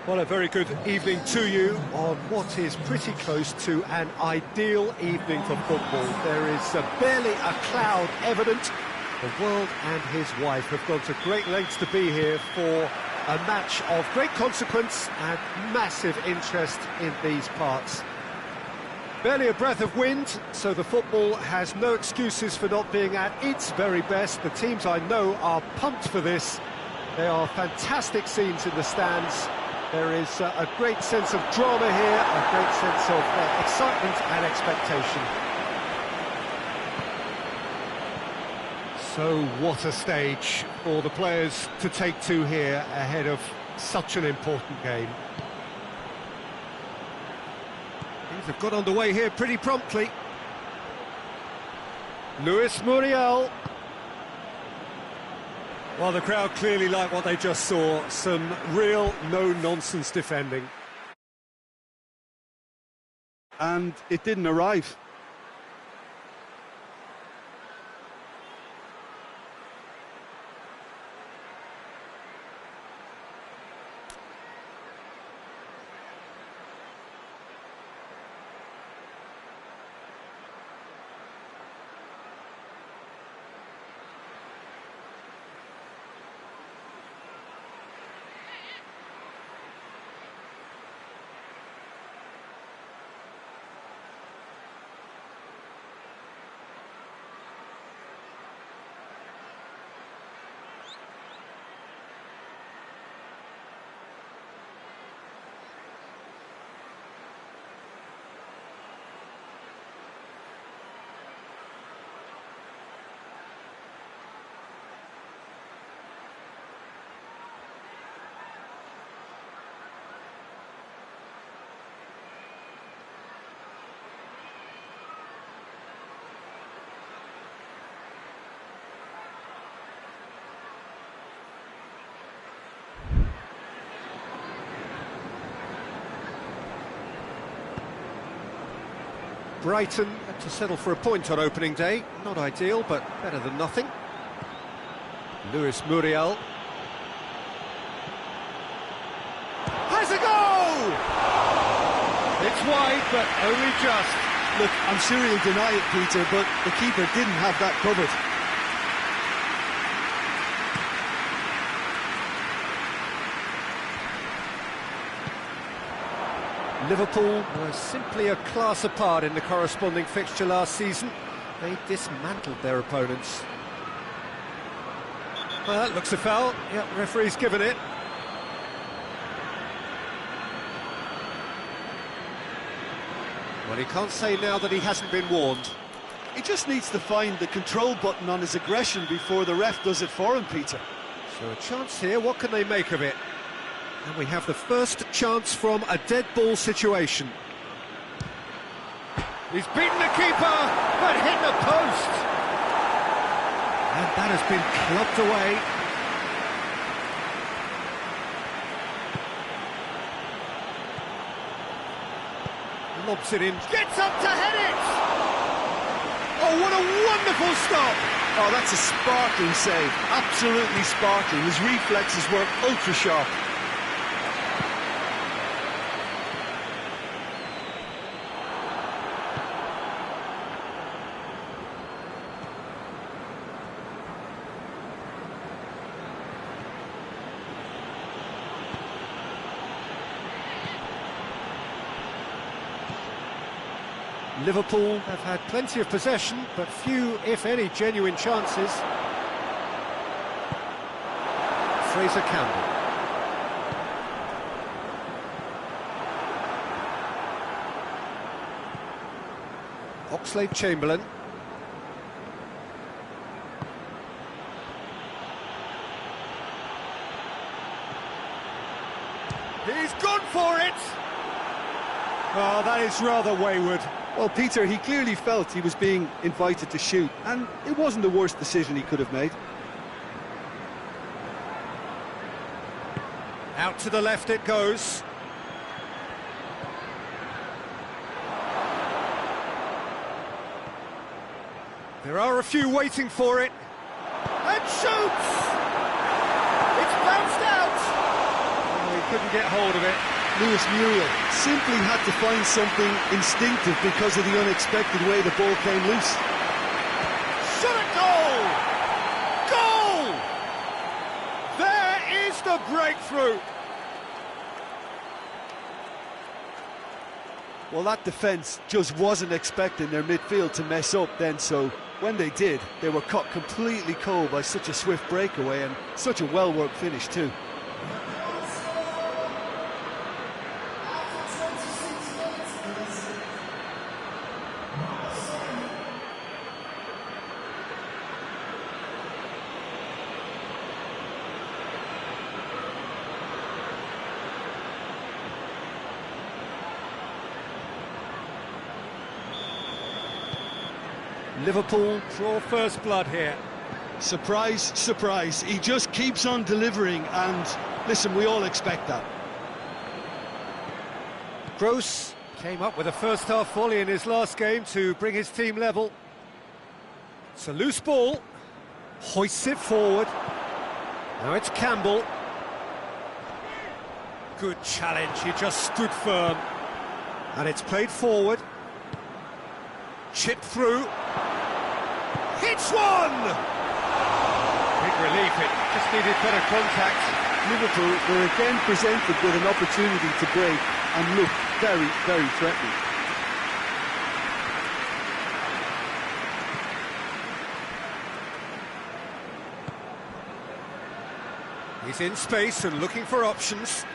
Well, a very good evening to you on what is pretty close to an ideal evening for football. There is barely a cloud evident. The world and his wife have gone to great lengths to be here for a match of great consequence and massive interest in these parts. Barely a breath of wind, so the football has no excuses for not being at its very best. The teams I know are pumped for this. There are fantastic scenes in the stands. There is a great sense of drama here, a great sense of excitement and expectation. So what a stage for the players to take to here ahead of such an important game. Things have got underway here pretty promptly. Luis Muriel. Well, the crowd clearly like what they just saw. Some real no-nonsense defending. And it didn't arrive. Brighton had to settle for a point on opening day. Not ideal, but better than nothing. Luis Muriel. Has a goal! It's wide, but only just. Look, I'm sure he'll deny it, Peter, but the keeper didn't have that covered. Liverpool were simply a class apart in the corresponding fixture last season. They dismantled their opponents. Well, that looks a foul. Yep, referee's given it. Well, he can't say now that he hasn't been warned. He just needs to find the control button on his aggression before the ref does it for him, Peter. So a chance here, what can they make of it? And we have the first chance from a dead ball situation. He's beaten the keeper, but hit the post. And that has been clubbed away. Lobs it in, gets up to head it! Oh, what a wonderful stop! Oh, that's a sparkling save, absolutely sparkling. His reflexes were ultra sharp. Liverpool have had plenty of possession, but few, if any, genuine chances. Fraser Campbell. Oxlade-Chamberlain. He's gone for it! Oh, that is rather wayward. Well, Peter, he clearly felt he was being invited to shoot, and it wasn't the worst decision he could have made. Out to the left it goes. There are a few waiting for it. And shoots! It's bounced out! Oh, he couldn't get hold of it. Lewis Muriel simply had to find something instinctive because of the unexpected way the ball came loose. Shot at goal! Goal! There is the breakthrough. Well, that defence just wasn't expecting their midfield to mess up then, so when they did, they were caught completely cold by such a swift breakaway and such a well-worked finish too. Liverpool draw first blood here. Surprise, surprise, he just keeps on delivering, and listen, we all expect that. Gross came up with a first-half volley in his last game to bring his team level. It's a loose ball, hoists it forward. Now it's Campbell. Good challenge, he just stood firm. And it's played forward. Chipped through. Hits one! Big relief, it just needed better contact. Liverpool were again presented with an opportunity to break and look very, very threatening. He's in space and looking for options.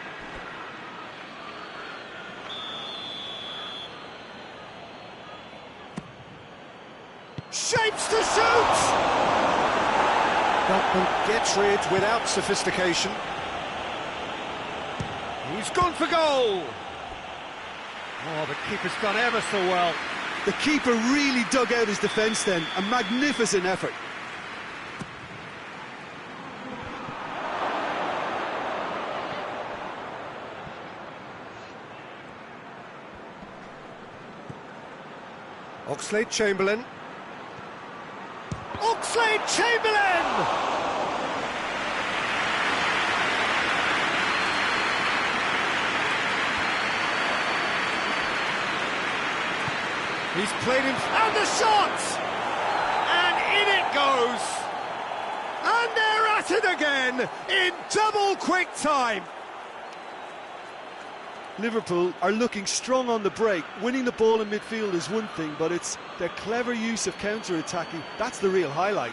Shapes to shoot! But gets rid without sophistication. He's gone for goal! Oh, the keeper's done ever so well. The keeper really dug out his defence then, a magnificent effort. Oxlade-Chamberlain. Oxlade-Chamberlain! He's played him, and the shot! And in it goes! And they're at it again, in double quick time! Liverpool are looking strong on the break. Winning the ball in midfield is one thing, but it's their clever use of counter-attacking. That's the real highlight.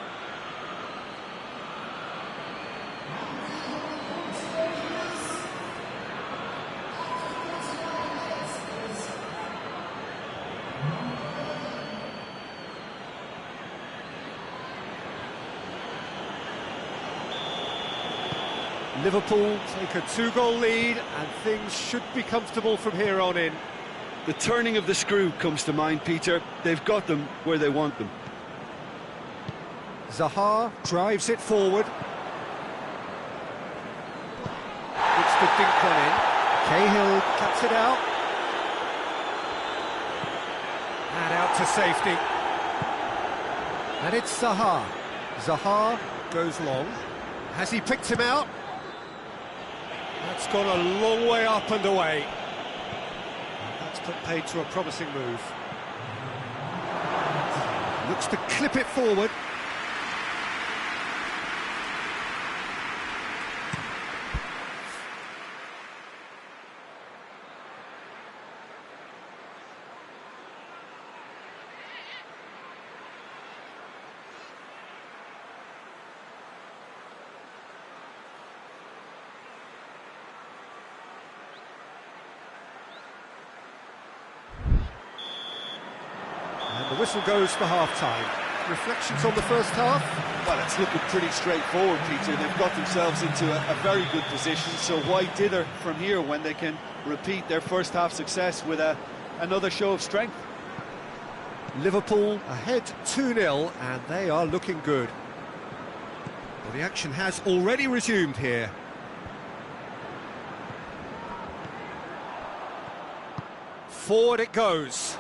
Liverpool take a 2-goal lead and things should be comfortable from here on in. The turning of the screw comes to mind, Peter. They've got them where they want them. Zaha drives it forward. It's the dink one in. Cahill cuts it out. And out to safety. And it's Zaha. Zaha goes long. Has he picked him out? That's gone a long way up and away. That's put paid to a promising move. Looks to clip it forward. The whistle goes for half-time. Reflections on the first half? Well, it's looking pretty straightforward, Peter. They've got themselves into a very good position, so why dither from here when they can repeat their first-half success with another show of strength? Liverpool ahead 2-0, and they are looking good. Well, the action has already resumed here. Forward it goes.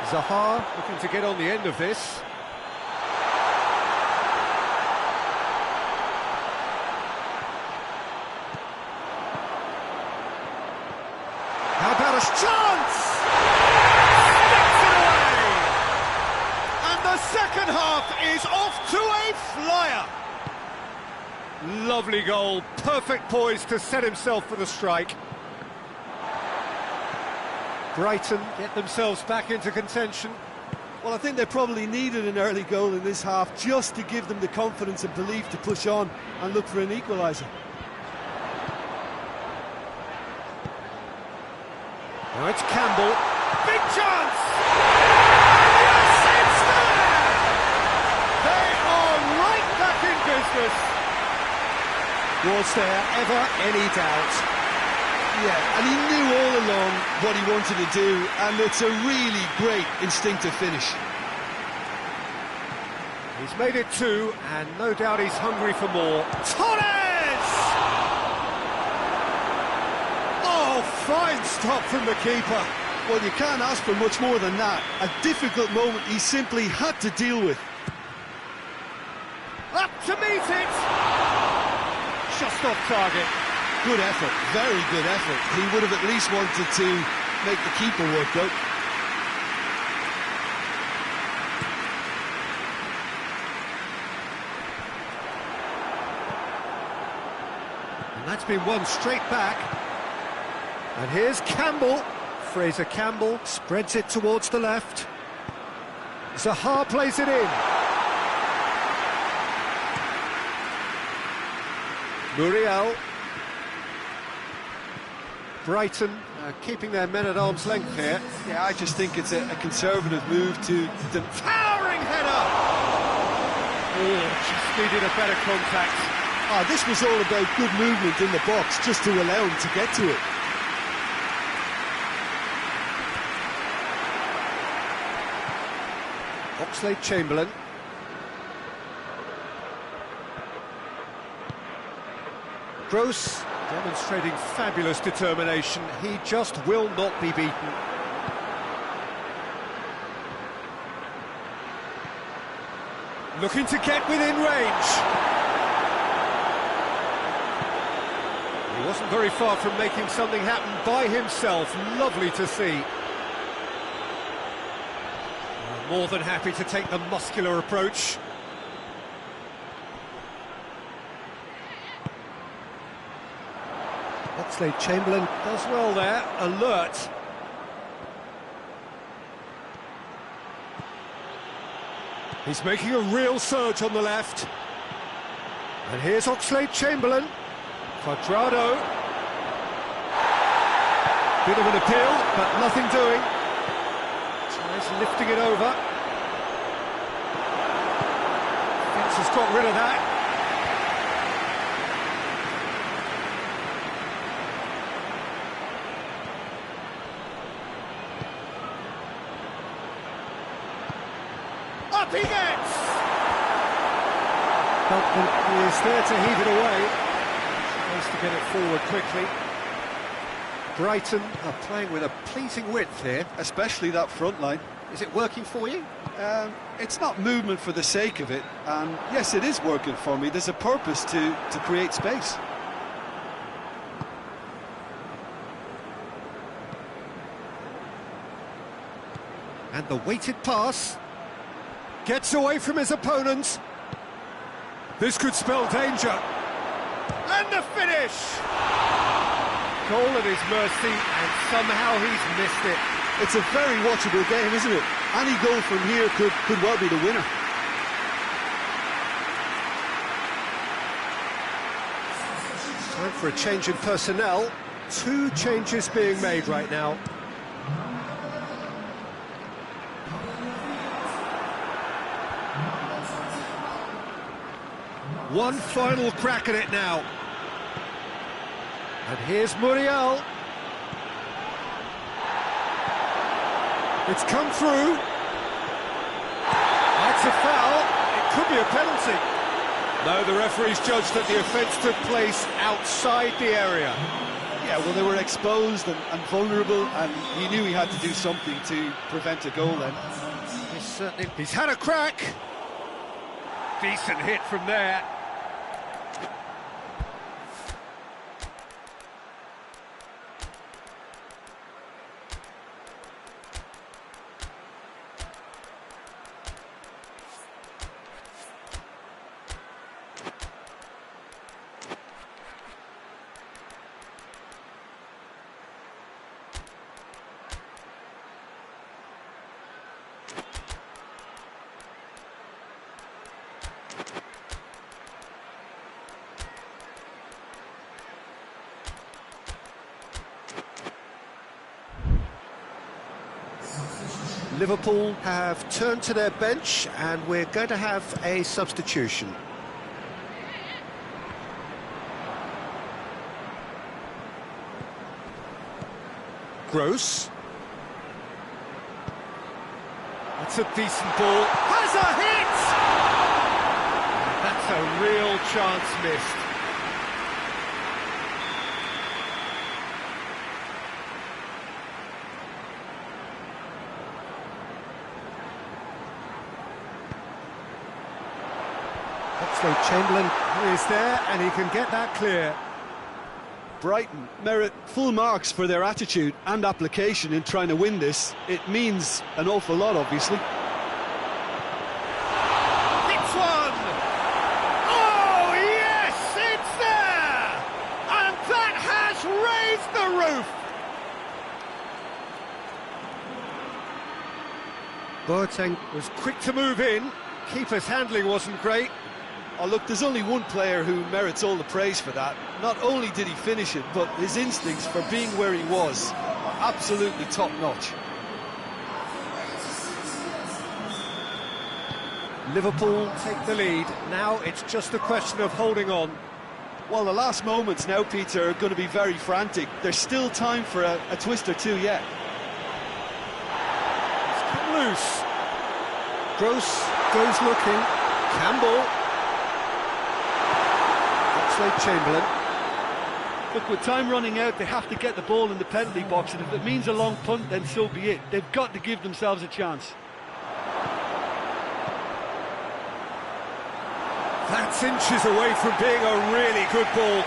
Zaha looking to get on the end of this. got a chance! Sticks it away! And the second half is off to a flyer! Lovely goal, perfect poise to set himself for the strike. Brighton get themselves back into contention. Well, I think they probably needed an early goal in this half just to give them the confidence and belief to push on and look for an equaliser. Now it's Campbell. Big chance! Yes, it's there! They are right back in business. Was there ever any doubt? Yeah, and he knew all along what he wanted to do, and it's a really great instinctive finish. He's made it two, and no doubt he's hungry for more. Torres! Oh, fine stop from the keeper. Well, you can't ask for much more than that. A difficult moment he simply had to deal with. Up to meet it! Just off target. Good effort, very good effort. He would have at least wanted to make the keeper work out. And that's been won straight back. And here's Campbell. Fraser Campbell spreads it towards the left. Zaha plays it in. Muriel. Brighton keeping their men at arm's length here. Yeah, I just think it's a conservative move to the Towering header! Oh, just needed a better contact. this was all about good movement in the box just to allow him to get to it. Oxlade-Chamberlain. Gross demonstrating fabulous determination. He just will not be beaten. Looking to get within range. He wasn't very far from making something happen by himself. Lovely to see. More than happy to take the muscular approach. Oxlade-Chamberlain does well there, alert. He's making a real surge on the left. And here's Oxlade-Chamberlain. Quadrado. Bit of an appeal, but nothing doing. Tries lifting it over. Fence has got rid of that. Up he gets! Feltman is there to heave it away. Tries to get it forward quickly. Brighton are playing with a pleasing width here. Especially that front line. Is it working for you? It's not movement for the sake of it, and yes, it is working for me. There's a purpose to create space. And the weighted pass gets away from his opponent. This could spell danger. And the finish! Goal at his mercy, and somehow he's missed it. It's a very watchable game, isn't it? Any goal from here could well be the winner. Time for a change in personnel. Two changes being made right now. One final crack at it now. And here's Muriel. It's come through. That's a foul. It could be a penalty. No, the referee's judged that the offence took place outside the area. Yeah, well, they were exposed and vulnerable, and he knew he had to do something to prevent a goal then. He's had a crack. Decent hit from there. Liverpool have turned to their bench and we're going to have a substitution. Gross. That's a decent ball. Has a hit! That's a real chance missed. Chamberlain is there and he can get that clear. Brighton merit full marks for their attitude and application in trying to win this. It means an awful lot, obviously. It's one! Oh, yes, it's there! And that has raised the roof! Boateng was quick to move in. Keeper's handling wasn't great. Oh, look, there's only one player who merits all the praise for that. Not only did he finish it, but his instincts for being where he was are absolutely top-notch. Liverpool take the lead. Now it's just a question of holding on. Well, the last moments now, Peter, are going to be very frantic. There's still time for a twist or two yet. It's come loose. Gross goes looking. Campbell. Chamberlain. Look, with time running out, they have to get the ball in the penalty box, and if it means a long punt, then so be it. They've got to give themselves a chance. That's inches away from being a really good ball.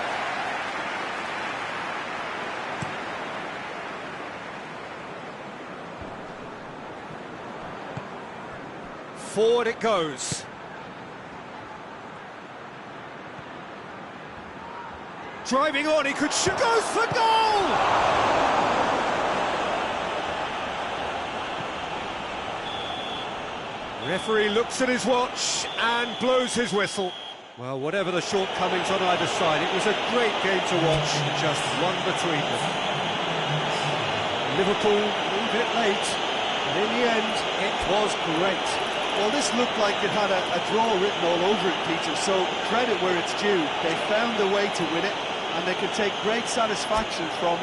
Forward it goes. Driving on, he could shoot, goes for goal! Referee looks at his watch and blows his whistle. Well, whatever the shortcomings on either side, it was a great game to watch, just one between them. Liverpool leave it late, but in the end, it was great. Well, this looked like it had a draw written all over it, Peter, so credit where it's due. They found a way to win it, and they can take great satisfaction from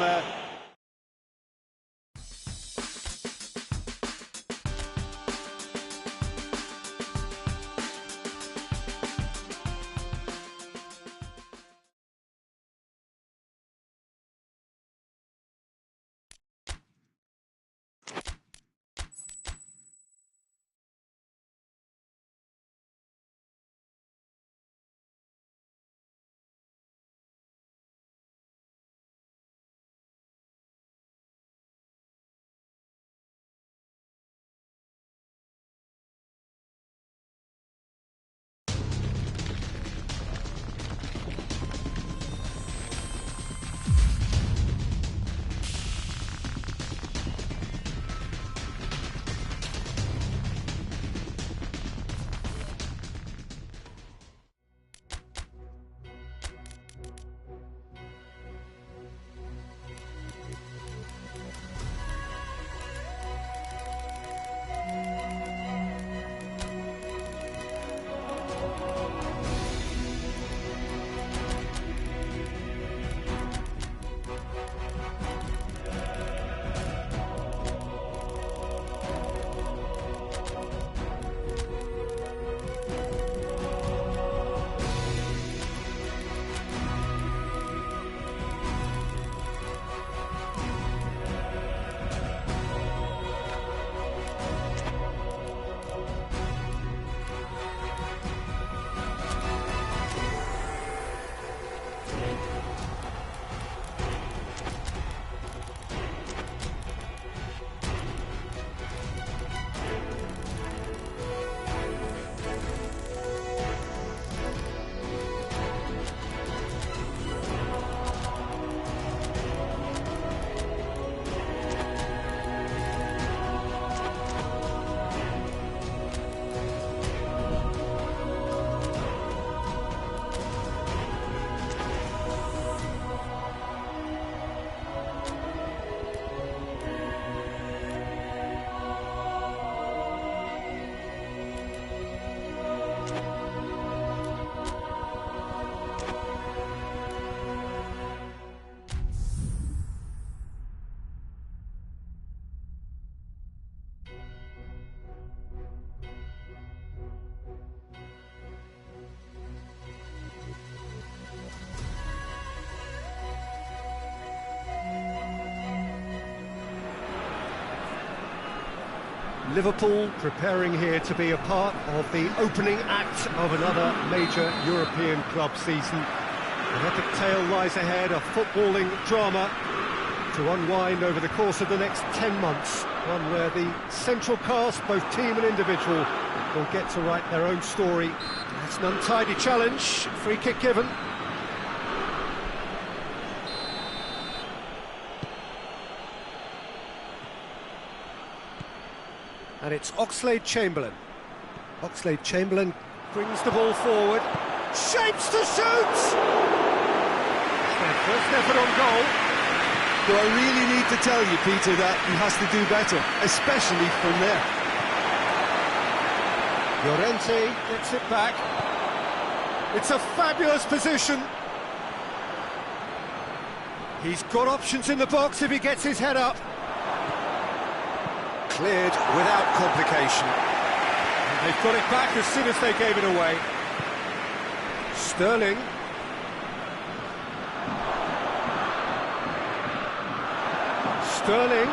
Liverpool preparing here to be a part of the opening act of another major European club season. An epic tale lies ahead, a footballing drama to unwind over the course of the next 10 months. One where the central cast, both team and individual, will get to write their own story. It's an untidy challenge, free kick given. And it's Oxlade-Chamberlain. Oxlade-Chamberlain brings the ball forward, shapes to shoot! Their first effort on goal. Do I really need to tell you, Peter, that he has to do better, especially from there? Llorente gets it back. It's a fabulous position. He's got options in the box if he gets his head up. Cleared without complication. And they've got it back as soon as they gave it away. Sterling. Sterling.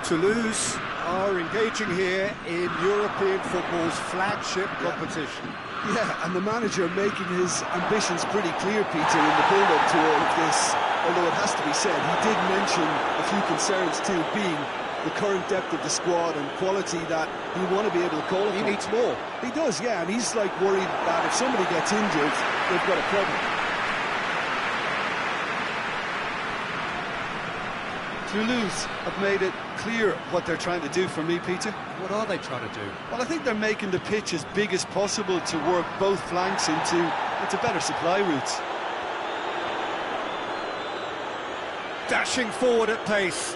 Toulouse are engaging here in European football's flagship competition. Yeah, and the manager making his ambitions pretty clear, Peter, in the build-up to all of this. Although it has to be said, he did mention a few concerns too, being the current depth of the squad and quality that he want to be able to call upon. He needs more. He does, yeah, and he's like worried that if somebody gets injured, they've got a problem. Toulouse have made it clear what they're trying to do for me, Peter. What are they trying to do? Well, I think they're making the pitch as big as possible to work both flanks into better supply routes. Dashing forward at pace.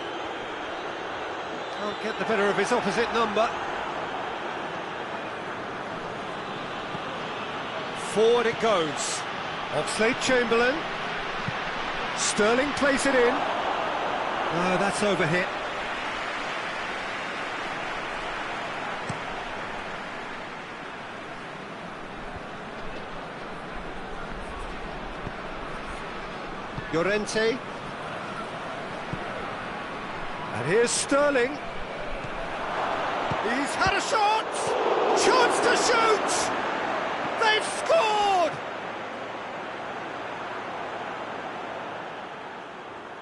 Can't get the better of his opposite number. Forward it goes. Oxlade-Chamberlain. Sterling plays it in. Oh, that's overhit. Llorente. And here's Sterling. He's had a shot! Chance to shoot! They've scored!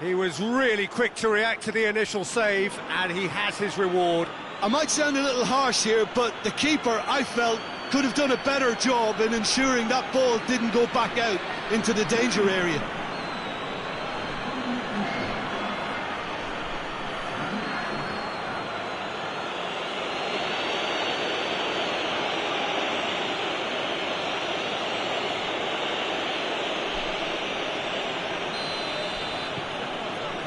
He was really quick to react to the initial save, and he has his reward. I might sound a little harsh here, but the keeper, I felt, could have done a better job in ensuring that ball didn't go back out into the danger area.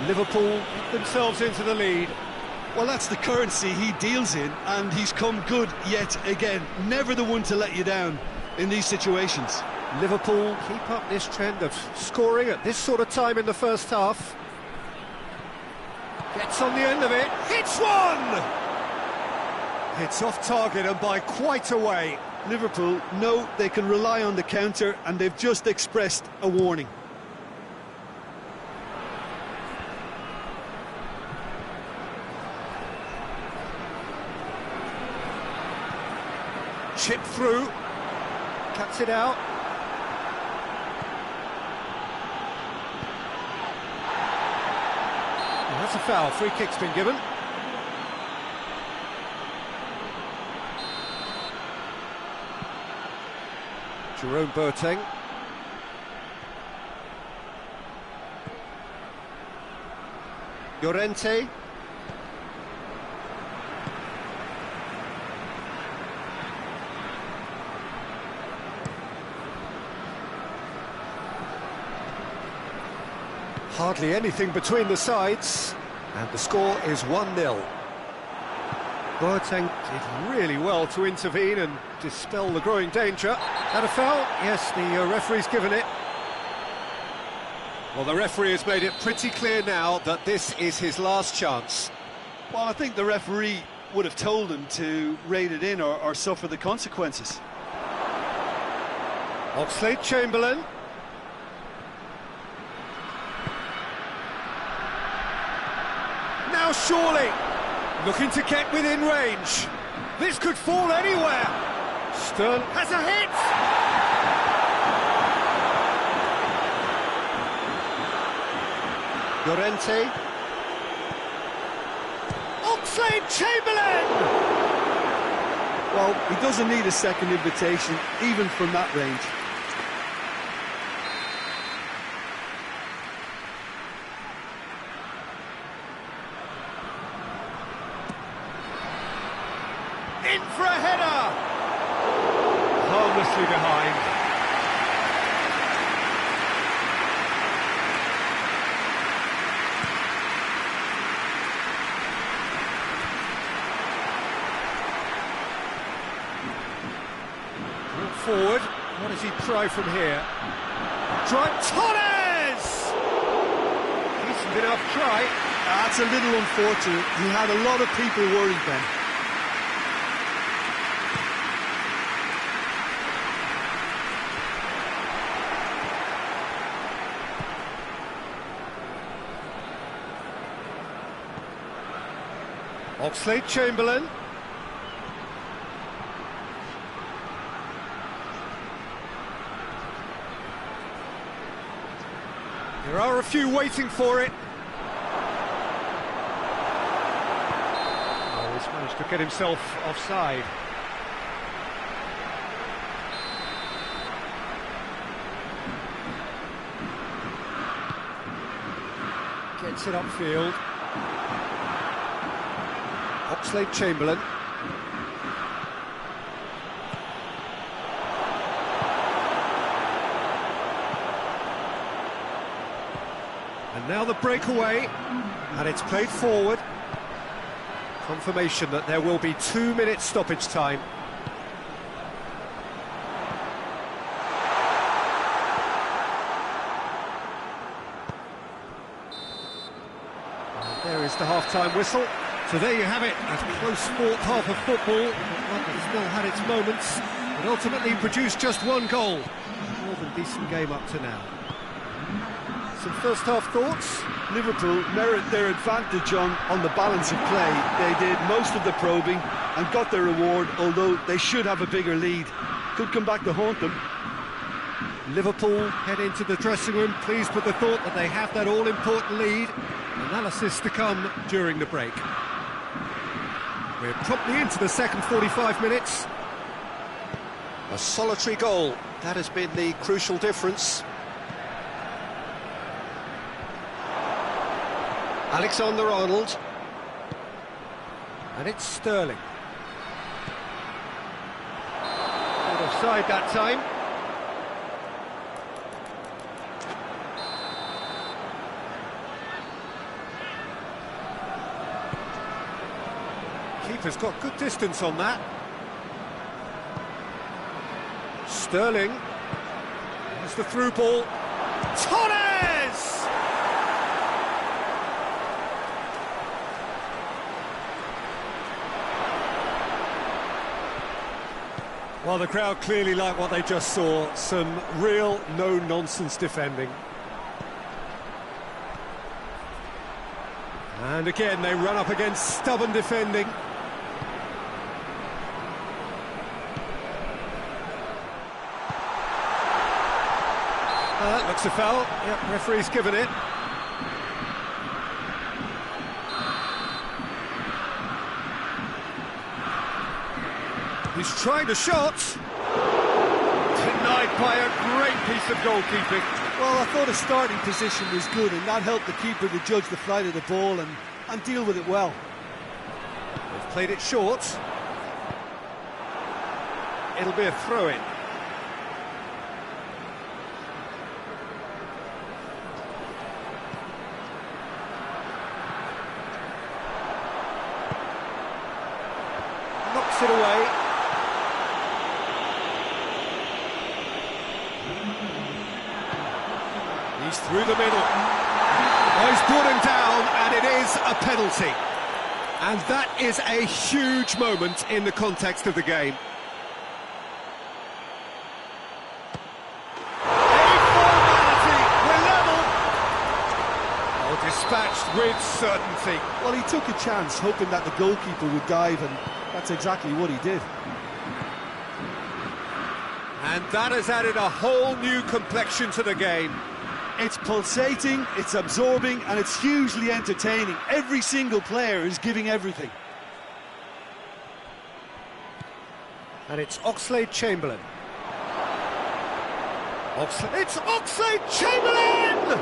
Liverpool put themselves into the lead. Well, that's the currency he deals in, and he's come good yet again. Never the one to let you down in these situations. Liverpool keep up this trend of scoring at this sort of time in the first half. Gets on the end of it, hits one! It's off target and by quite a way. Liverpool know they can rely on the counter, and they've just expressed a warning. Chip through, cuts it out. Well, that's a foul, free kick's been given. Jerome Boateng. Llorente. Hardly anything between the sides, and the score is 1-0. Boateng did really well to intervene and dispel the growing danger. Had a foul? Yes, the referee's given it. Well, the referee has made it pretty clear now that this is his last chance. Well, I think the referee would have told him to rein it in or suffer the consequences. Oxlade-Chamberlain. surely. Looking to get within range. This could fall anywhere. Stern has a hit! Llorente. Oxlade-Chamberlain! Well, he doesn't need a second invitation, even from that range. In for a header! Harmlessly behind. Brought forward. What does he try from here? TORRES! Decent enough try. That's a little unfortunate. He had a lot of people worried then. Oxlade-Chamberlain. There are a few waiting for it. Oh, he's managed to get himself offside. Gets it upfield. Oxlade-Chamberlain. And now the breakaway, and it's played forward. Confirmation that there will be 2 minutes stoppage time. And there is the half-time whistle. So there you have it, a close-fought half of football, one that still had its moments, but ultimately produced just one goal. More than decent game up to now. Some first-half thoughts? Liverpool merit their advantage on the balance of play. They did most of the probing and got their reward, although they should have a bigger lead. Could come back to haunt them. Liverpool head into the dressing room pleased with the thought that they have that all-important lead. Analysis to come during the break. We're promptly into the second 45 minutes. A solitary goal, that has been the crucial difference. Alexander-Arnold. And it's Sterling. Not offside that time. Keeper's got good distance on that. Sterling. There's the through ball. TORRES! Well, the crowd clearly like what they just saw. Some real no-nonsense defending. And again, they run up against stubborn defending. That looks a foul. Yep, referee's given it. He's tried a shot. Denied by a great piece of goalkeeping. Well, I thought his starting position was good, and that helped the keeper to judge the flight of the ball and deal with it well. They've played it short. It'll be a throw-in. Knocks it away. He's through the middle. Oh, he's brought him down, and it is a penalty. And that is a huge moment in the context of the game. A formality, we're level. Oh, dispatched with certainty. Well, he took a chance, hoping that the goalkeeper would dive, and that's exactly what he did. And that has added a whole new complexion to the game. It's pulsating, it's absorbing, and it's hugely entertaining. Every single player is giving everything. And it's Oxlade-Chamberlain. It's Oxlade-Chamberlain!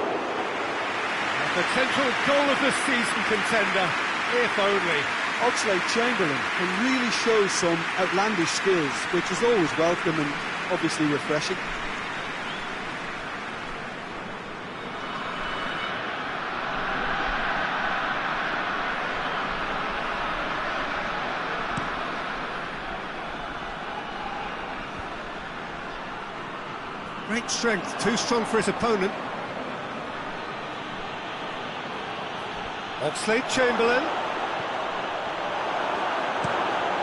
A potential goal of the season contender, if only. Oxlade-Chamberlain can really show some outlandish skills, which is always welcome and obviously refreshing. Great strength, too strong for his opponent. Oxlade-Chamberlain.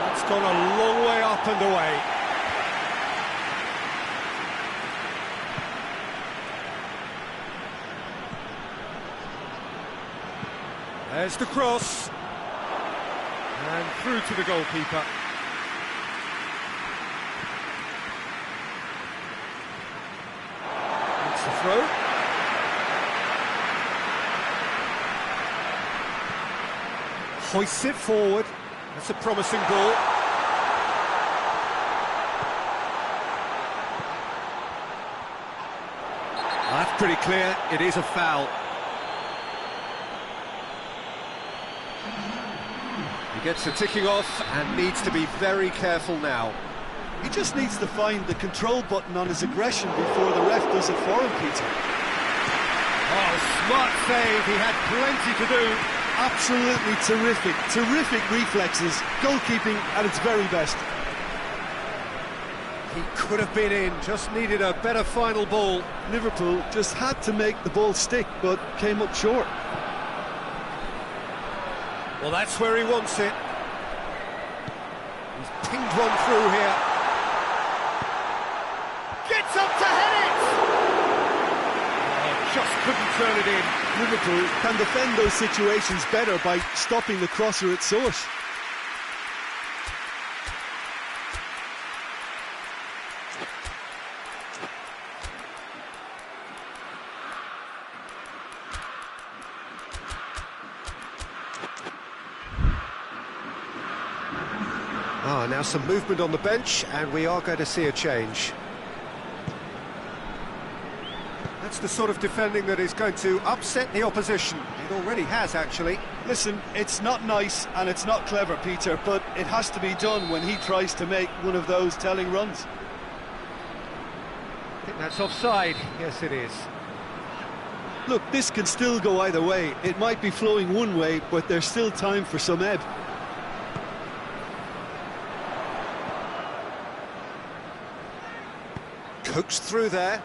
That's gone a long way up and away. There's the cross. And through to the goalkeeper. It's the throw. Hoists it forward. That's a promising ball. That's pretty clear. It is a foul. He gets the ticking off and needs to be very careful now. He just needs to find the control button on his aggression before the ref does it for him, Peter. Oh, smart save. He had plenty to do. Absolutely terrific, terrific reflexes, goalkeeping at its very best. He could have been in, just needed a better final ball. Liverpool just had to make the ball stick, but came up short. Well, that's where he wants it. He's pinged one through here. Gets up to head it! Oh, just couldn't turn it in. Liverpool can defend those situations better by stopping the crosser at source. Now some movement on the bench, and we are going to see a change. That's the sort of defending that is going to upset the opposition. It already has, actually. Listen, it's not nice and it's not clever, Peter, but it has to be done when he tries to make one of those telling runs. I think that's offside. Yes, it is. Look, this can still go either way. It might be flowing one way, but there's still time for some ebb. Coaxed through there.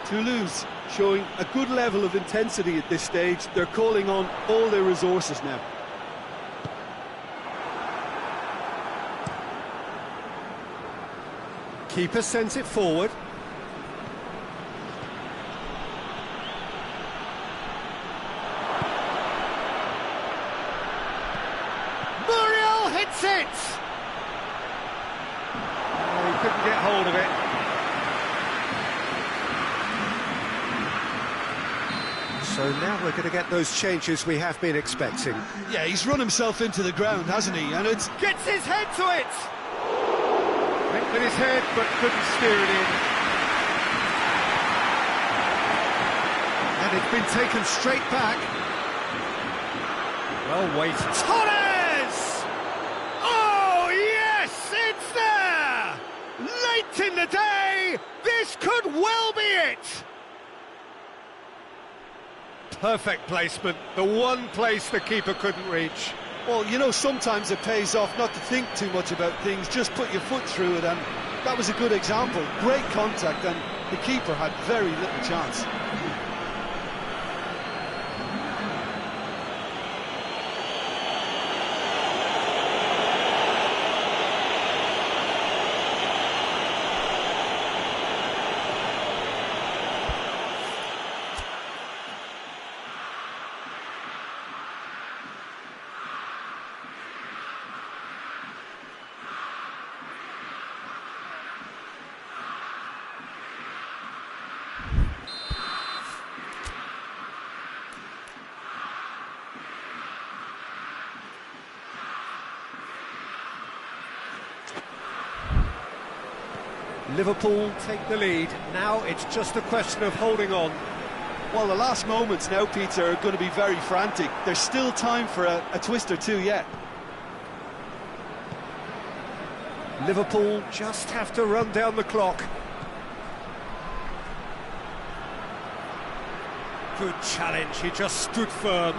Toulouse showing a good level of intensity at this stage. They're calling on all their resources now. Keeper sends it forward. Hits it! Oh, he couldn't get hold of it. So now we're going to get those changes we have been expecting. Yeah, he's run himself into the ground, hasn't he? And it's... Gets his head to it! Went with his head, but couldn't steer it in. And it's been taken straight back. Well weighted. TORRES! Late in the day, this could well be it! Perfect placement, the one place the keeper couldn't reach. Well, you know, sometimes it pays off not to think too much about things, just put your foot through it, and that was a good example. Great contact, and the keeper had very little chance. Liverpool take the lead. Now it's just a question of holding on. Well, the last moments now, Peter, are going to be very frantic. There's still time for a twist or two yet. Liverpool just have to run down the clock. Good challenge, he just stood firm.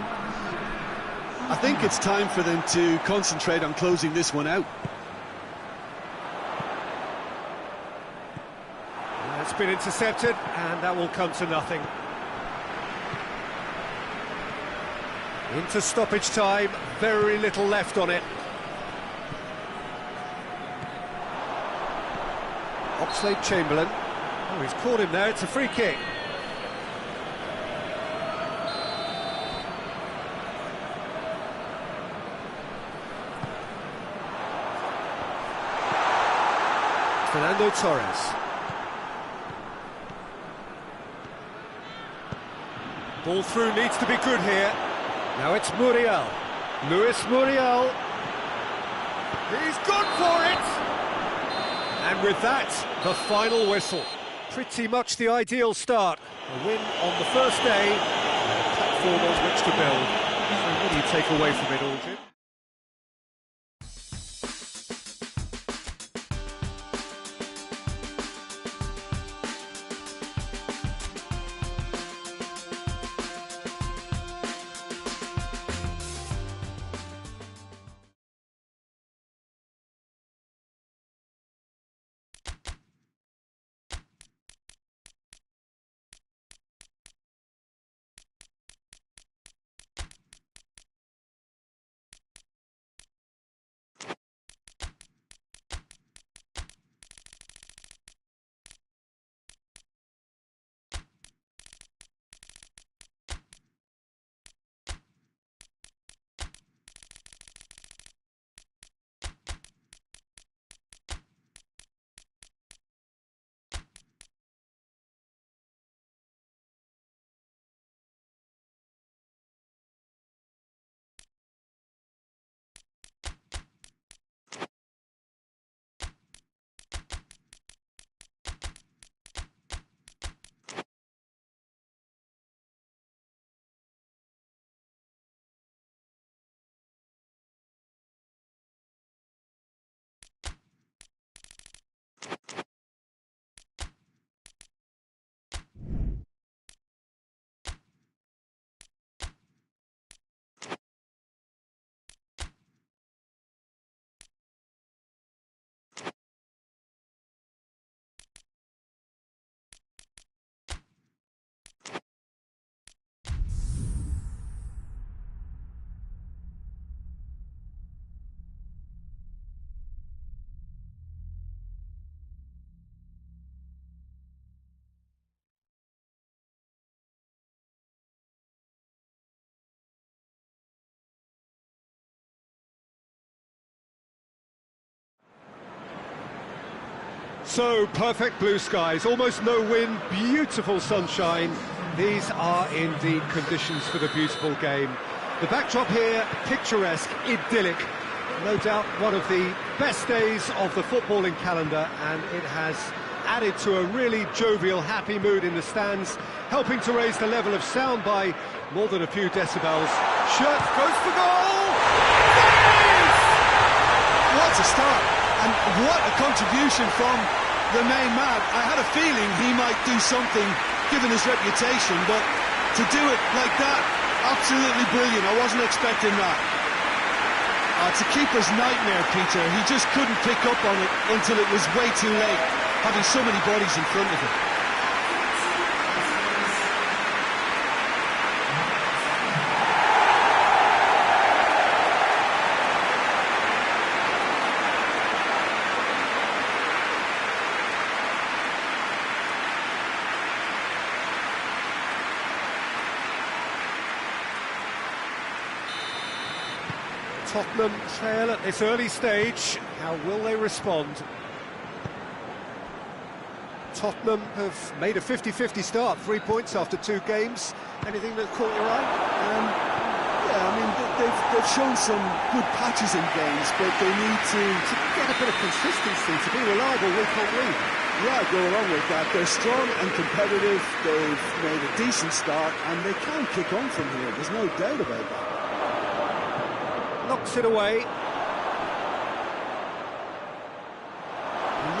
I think it's time for them to concentrate on closing this one out. It's been intercepted, and that will come to nothing. Into stoppage time, very little left on it. Oxlade-Chamberlain. Oh, he's caught him there, it's a free kick. Fernando Torres. Ball through needs to be good here. Now it's Muriel. Luis Muriel. He's gone for it! And with that, the final whistle. Pretty much the ideal start. A win on the first day, and a platform on which to build. So what do you take away from it all, Jim? So, perfect blue skies, almost no wind, beautiful sunshine. These are indeed conditions for the beautiful game. The backdrop here, picturesque, idyllic. No doubt one of the best days of the footballing calendar, and it has added to a really jovial, happy mood in the stands, helping to raise the level of sound by more than a few decibels. Shirt goes for goal! What a start, and what a contribution from the main man. I had a feeling he might do something, given his reputation, but to do it like that, absolutely brilliant. I wasn't expecting that. It's a keeper's nightmare, Peter. He just couldn't pick up on it until it was way too late, having so many bodies in front of him. Tottenham trail at this early stage. How will they respond? Tottenham have made a 50-50 start, 3 points after 2 games. Anything that caught your eye? Yeah, I mean, they've shown some good patches in games, but they need to get a bit of consistency to be reliable week on week. Yeah, I go along with that. They're strong and competitive, they've made a decent start, and they can kick on from here, there's no doubt about that. Knocks it away.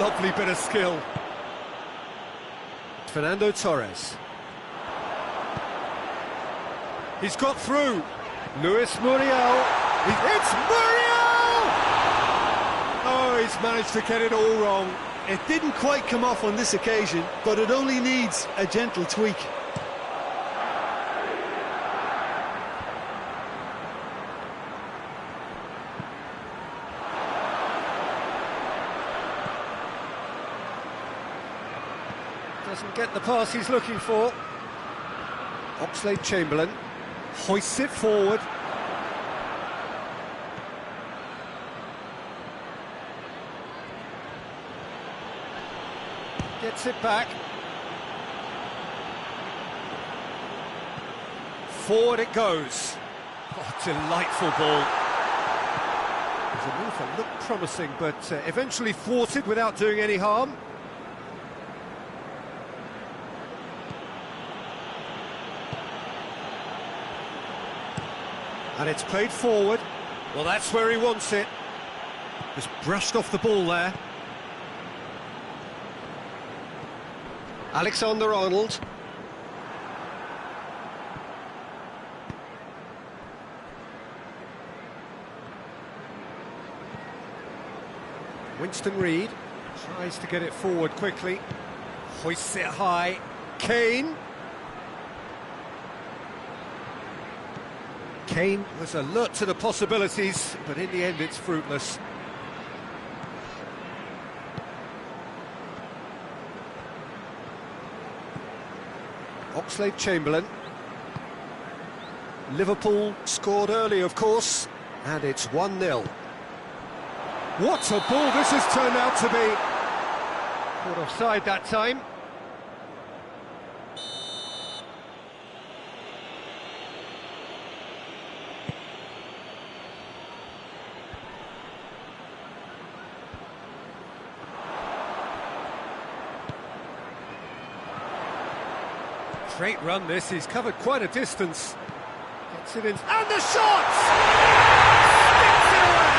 Lovely bit of skill. Fernando Torres. He's got through. Luis Muriel. It's Muriel! Oh, he's managed to get it all wrong. It didn't quite come off on this occasion, but it only needs a gentle tweak. Doesn't get the pass he's looking for. Oxlade-Chamberlain hoists it forward. Gets it back. Forward it goes. Oh, delightful ball. The move that looked promising, but eventually thwarted without doing any harm. And it's played forward. Well, that's where he wants it. Just brushed off the ball there. Alexander-Arnold. Winston Reid tries to get it forward quickly. Hoists it high. Kane. Kane was alert to the possibilities, but in the end it's fruitless. Oxlade-Chamberlain. Liverpool scored early, of course, and it's 1-0. What a ball this has turned out to be! Caught offside that time. Great run this, he's covered quite a distance. Gets it in, and the shot! Sticks it away!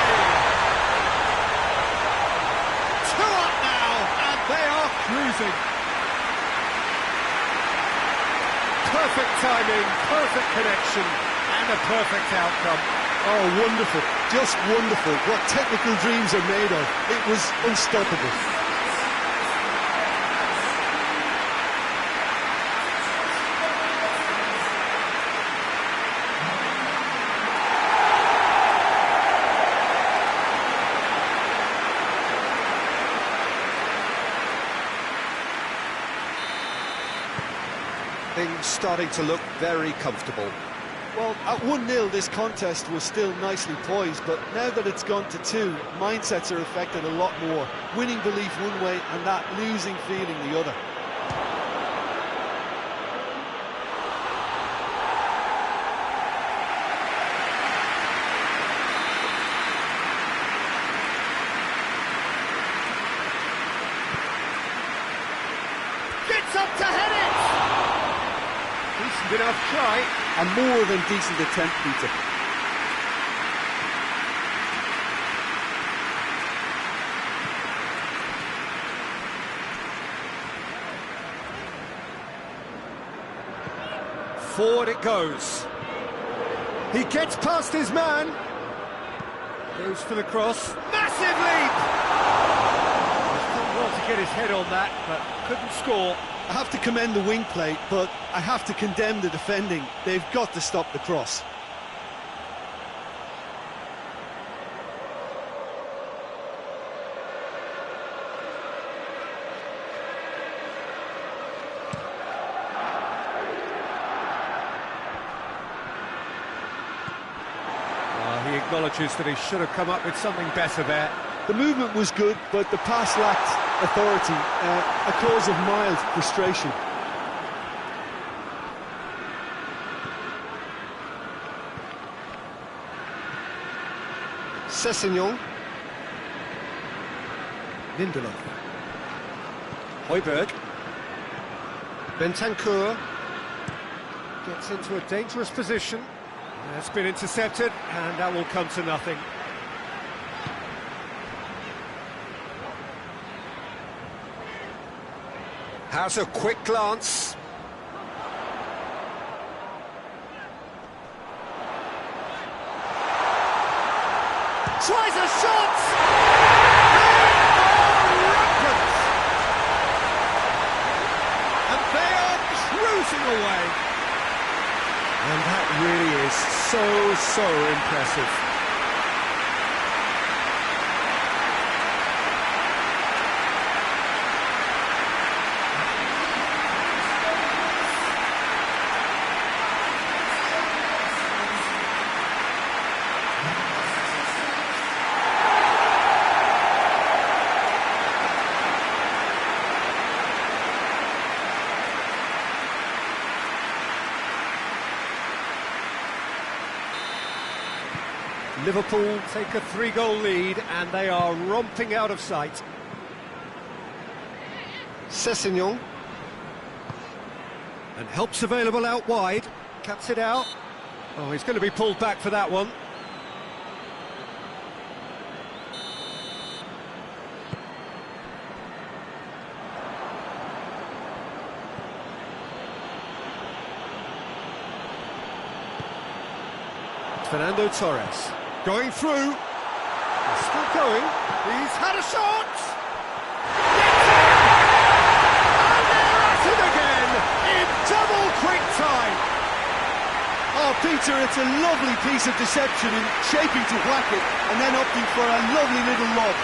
2 up now, and they are cruising. Perfect timing, perfect connection, and a perfect outcome. Oh, wonderful, just wonderful. What technical dreams are made of. It was unstoppable. Things starting to look very comfortable. Well, at 1-0 this contest was still nicely poised, but now that it's gone to 2, mindsets are affected a lot more. Winning belief one way and that losing feeling the other. Gets up to head it! Decent enough try. A more than decent attempt, Peter. Forward it goes. He gets past his man. Goes for the cross. Massive leap! He's done well to get his head on that, but couldn't score. I have to commend the wing play, but I have to condemn the defending. They've got to stop the cross. He acknowledges that he should have come up with something better there. The movement was good, but the pass lacked authority, a cause of mild frustration. Sessegnon. Lindelof. Højbjerg. Bentancur gets into a dangerous position. It's been intercepted, and that will come to nothing. Has a quick glance. Tries a shot! And they are cruising away. And that really is so impressive. Liverpool take a 3-goal lead and they are romping out of sight. Sessegnon. And help's available out wide. Cuts it out. Oh, he's going to be pulled back for that one. Fernando Torres. Going through. He's still going. He's had a shot! And they're at it again in double quick time. Oh, Peter, it's a lovely piece of deception in shaping to whack it and then opting for a lovely little lob.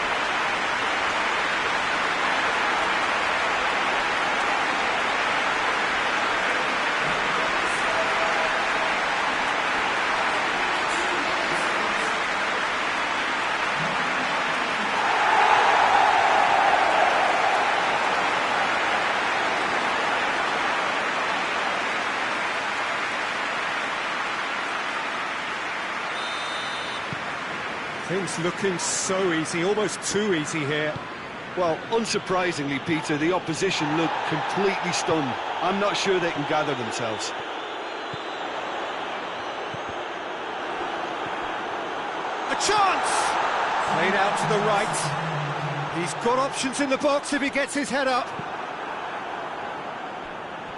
Things looking so easy, almost too easy here. Well, unsurprisingly, Peter, the opposition look completely stunned. I'm not sure they can gather themselves. A chance! Played out to the right. He's got options in the box if he gets his head up.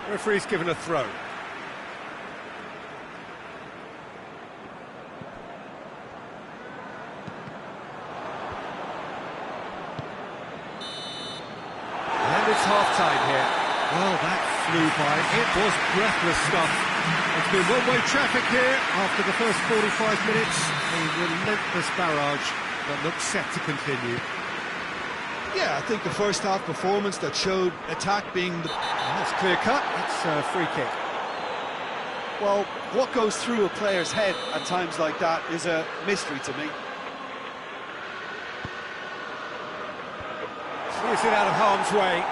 Referee's given a throw. It's half-time here. Well, that flew by. It was breathless stuff. It's been one-way traffic here after the first 45 minutes. A relentless barrage that looks set to continue. Yeah, I think the first half performance that showed attack being the... That's clear-cut. It's a free kick. Well, what goes through a player's head at times like that is a mystery to me. Clears it out of harm's way.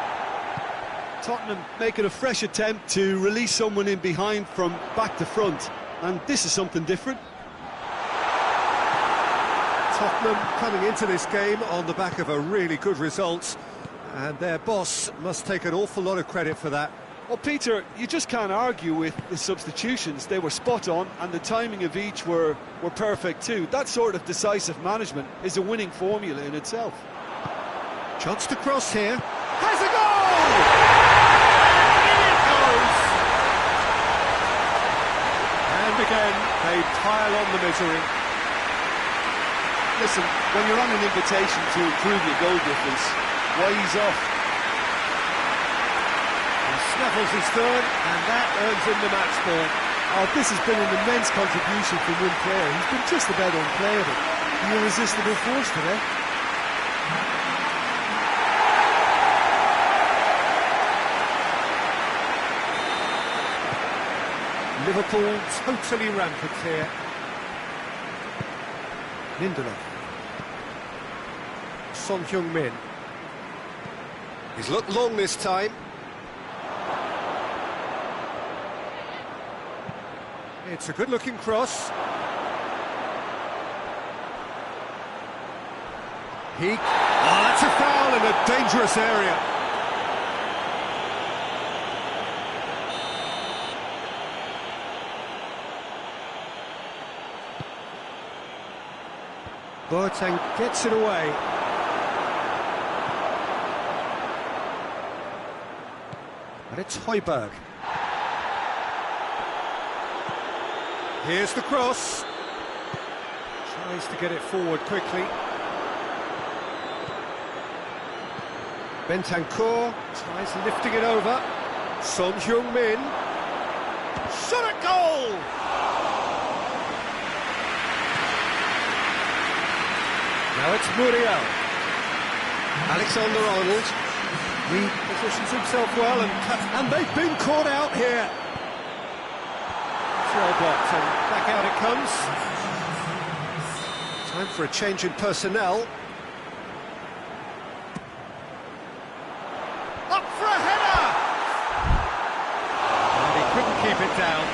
Tottenham making a fresh attempt to release someone in behind from back to front, and this is something different. Tottenham coming into this game on the back of a really good result, and their boss must take an awful lot of credit for that. Well, Peter, you just can't argue with the substitutions. They were spot on, and the timing of each were perfect too. That sort of decisive management is a winning formula in itself. Chance to cross here. Has a goal! And again, they pile on the misery. Listen, when you're on an invitation to improve your goal difference, why ease off? He snaffles his third, and that earns him the match ball. Oh, this has been an immense contribution from one player. He's been just about unplayable. The irresistible force today. Liverpool totally rampant here. Lindelof. Son Heung-min. He's looked long this time. It's a good-looking cross. Oh, that's a foul, and a dangerous area. Boateng gets it away. And it's Højbjerg. Here's the cross. Tries to get it forward quickly. Bentancur tries lifting it over. Son Heung-min. Shot at goal! Now it's Muriel. Alexander-Arnold repositions himself well and they've been caught out here. Well blocked and back out it comes. Time for a change in personnel. Up for a header! And he couldn't keep it down.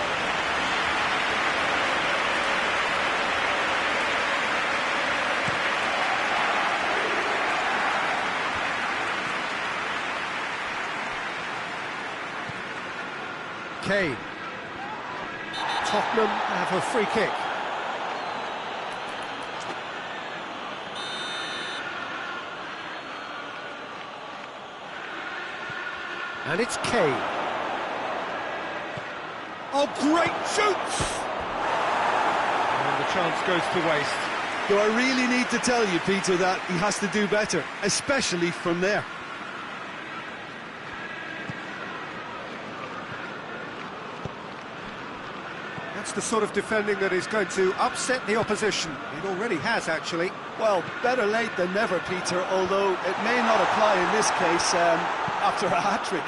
Kane. Tottenham have a free kick. And it's Kane. Oh, great shoots! And the chance goes to waste. Do I really need to tell you, Peter, that he has to do better, especially from there? That's the sort of defending that is going to upset the opposition. It already has, actually. Well, better late than never, Peter, although it may not apply in this case after a hat-trick.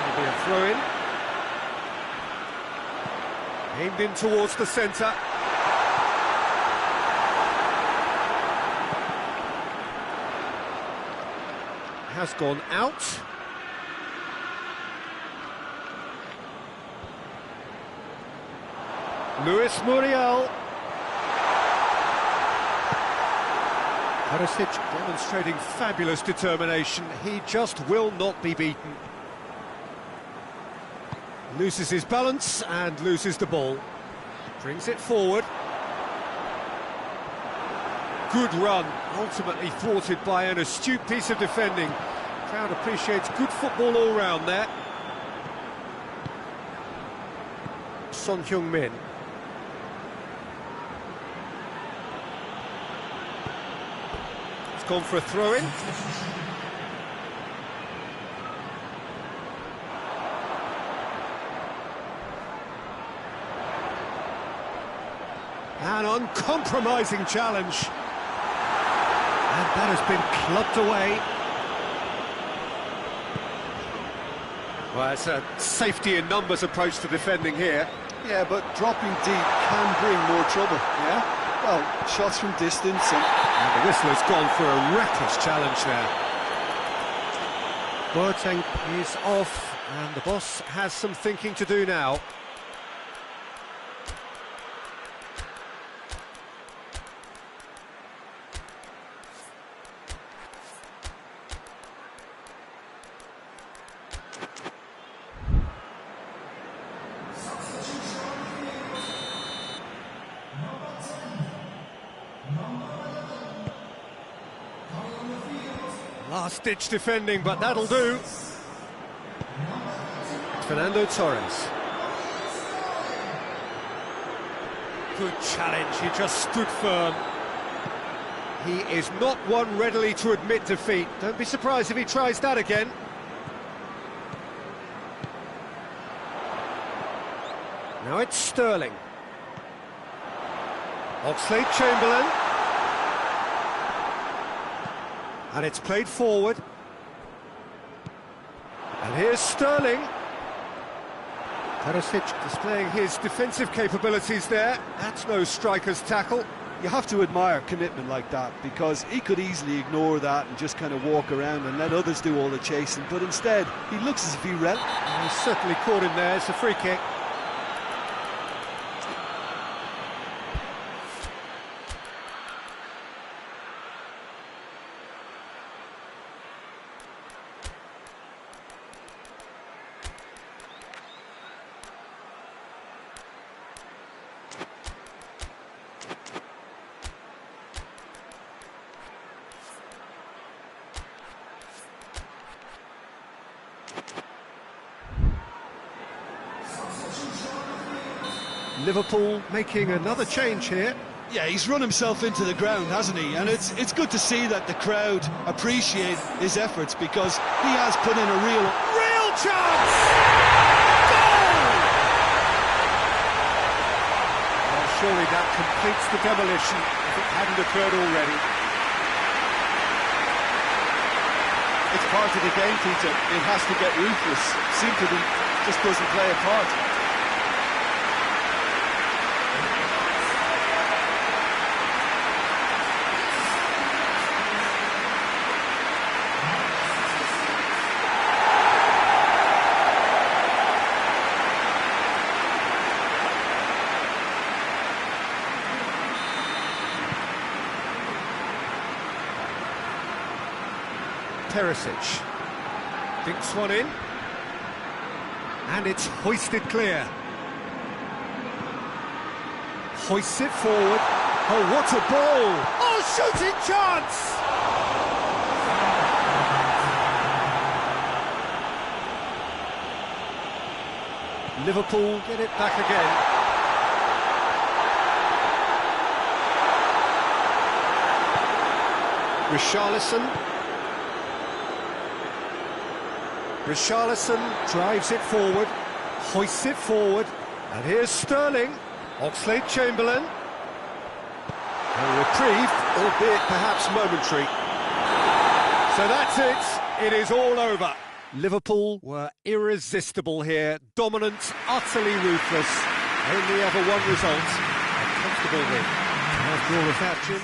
That'll be a throw-in. Aimed in towards the centre. Has gone out. Luis Muriel. Perisic demonstrating fabulous determination. He just will not be beaten. Loses his balance and loses the ball. Brings it forward. Good run, ultimately thwarted by an astute piece of defending. Crowd appreciates good football all round there. Son Heung-min. Gone for a throw-in. An uncompromising challenge. And that has been clubbed away. Well, it's a safety in numbers approach to defending here. Yeah, but dropping deep can bring more trouble, yeah? Well, shots from distance and the whistle has gone for a reckless challenge there. Boateng is off, and the boss has some thinking to do now. Last-ditch defending, but that'll do. Fernando Torres. Good challenge, he just stood firm. He is not one readily to admit defeat. Don't be surprised if he tries that again. Now it's Sterling. Oxlade-Chamberlain. And it's played forward. And here's Sterling. Perisic displaying his defensive capabilities there. That's no striker's tackle. You have to admire commitment like that, because he could easily ignore that and just kind of walk around and let others do all the chasing, but instead, he looks as if he read. He's certainly caught him there. It's a free kick. Liverpool making another change here. Yeah, he's run himself into the ground, hasn't he? And it's good to see that the crowd appreciate his efforts, because he has put in a real chance! Goal! Well, surely that completes the demolition if it hadn't occurred already. It's part of the game, Peter. It has to get ruthless. Simply just doesn't play a part. Perisic dinks one in, and it's hoisted clear. Hoists it forward. Oh, what a ball! Oh, shooting chance! Liverpool get it back again. Richarlison drives it forward, hoists it forward, and here's Sterling. Oxlade-Chamberlain. A reprieve, albeit perhaps momentary. So that's it. It is all over. Liverpool were irresistible here, dominant, utterly ruthless. Only ever one result, a comfortable win. After all of that, Jim.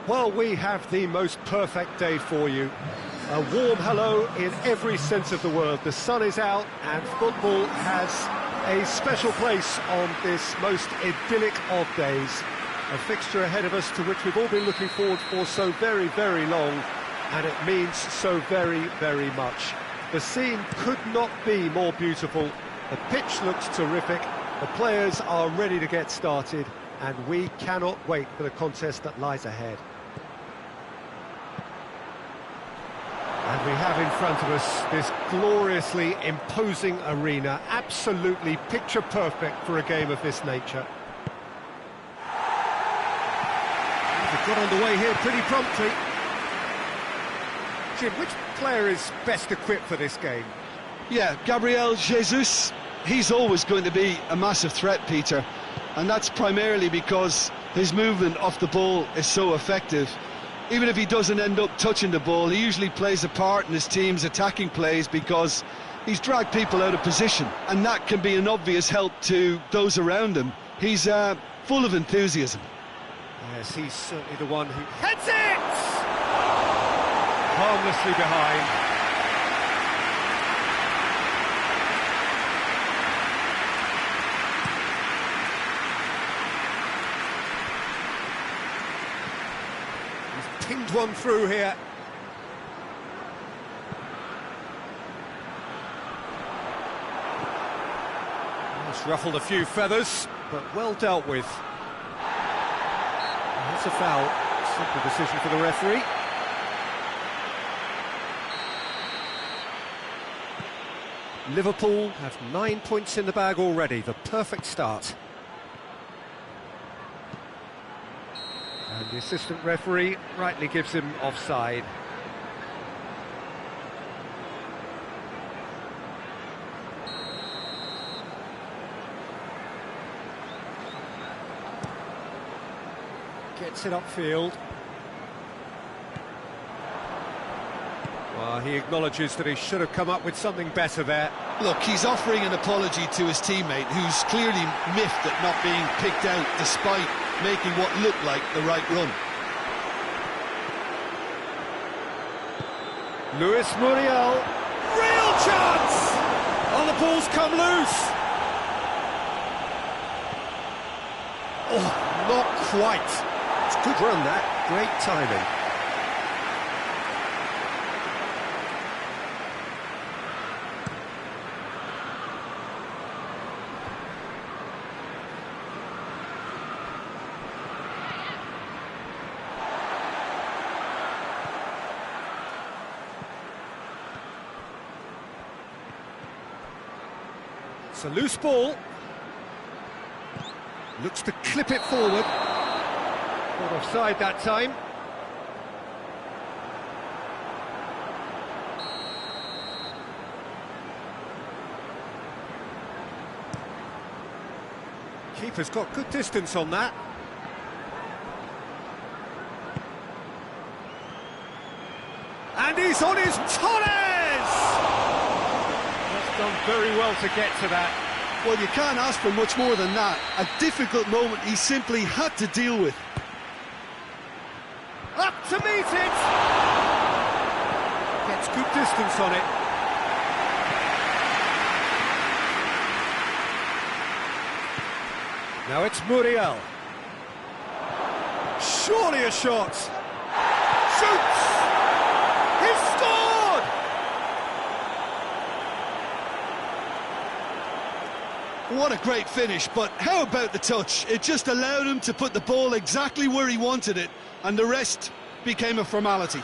Well, we have the most perfect day for you. A warm hello in every sense of the word. The sun is out and football has a special place on this most idyllic of days. A fixture ahead of us to which we've all been looking forward for so very, very long, and it means so very, very much. The scene could not be more beautiful. The pitch looks terrific. The players are ready to get started, and we cannot wait for the contest that lies ahead. And we have in front of us this gloriously imposing arena, absolutely picture perfect for a game of this nature. They've got underway here pretty promptly. Jim, which player is best equipped for this game? Yeah, Gabriel Jesus, he's always going to be a massive threat, Peter, and that's primarily because his movement off the ball is so effective. Even if he doesn't end up touching the ball, he usually plays a part in his team's attacking plays because he's dragged people out of position, and that can be an obvious help to those around him. He's full of enthusiasm. Yes, he's certainly the one who heads it! Harmlessly behind. Pinged one through here. It's ruffled a few feathers, but well dealt with. That's a foul. Simple decision for the referee. Liverpool have 9 points in the bag already, the perfect start. And the assistant referee rightly gives him offside. Gets it upfield. Well, he acknowledges that he should have come up with something better there. Look, he's offering an apology to his teammate, who's clearly miffed at not being picked out despite making what looked like the right run. Luis Muriel, real chance! Oh, the ball's come loose. Oh, not quite. It's a good run, that. Great timing. It's a loose ball. Looks to clip it forward. Not offside that time. Keeper's got good distance on that. And he's on his Torres! That's done very well to get to that. Well, you can't ask for much more than that. A difficult moment he simply had to deal with. Up to meet it! Gets good distance on it. Now it's Muriel. Surely a shot. Shoots! He's scored! What a great finish, but how about the touch? It just allowed him to put the ball exactly where he wanted it, and the rest became a formality.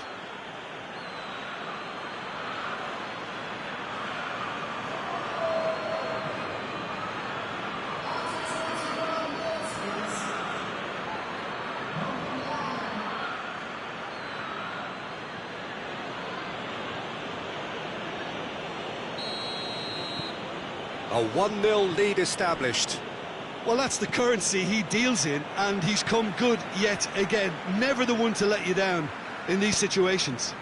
A 1-0 lead established. Well, that's the currency he deals in, and he's come good yet again. Never the one to let you down in these situations.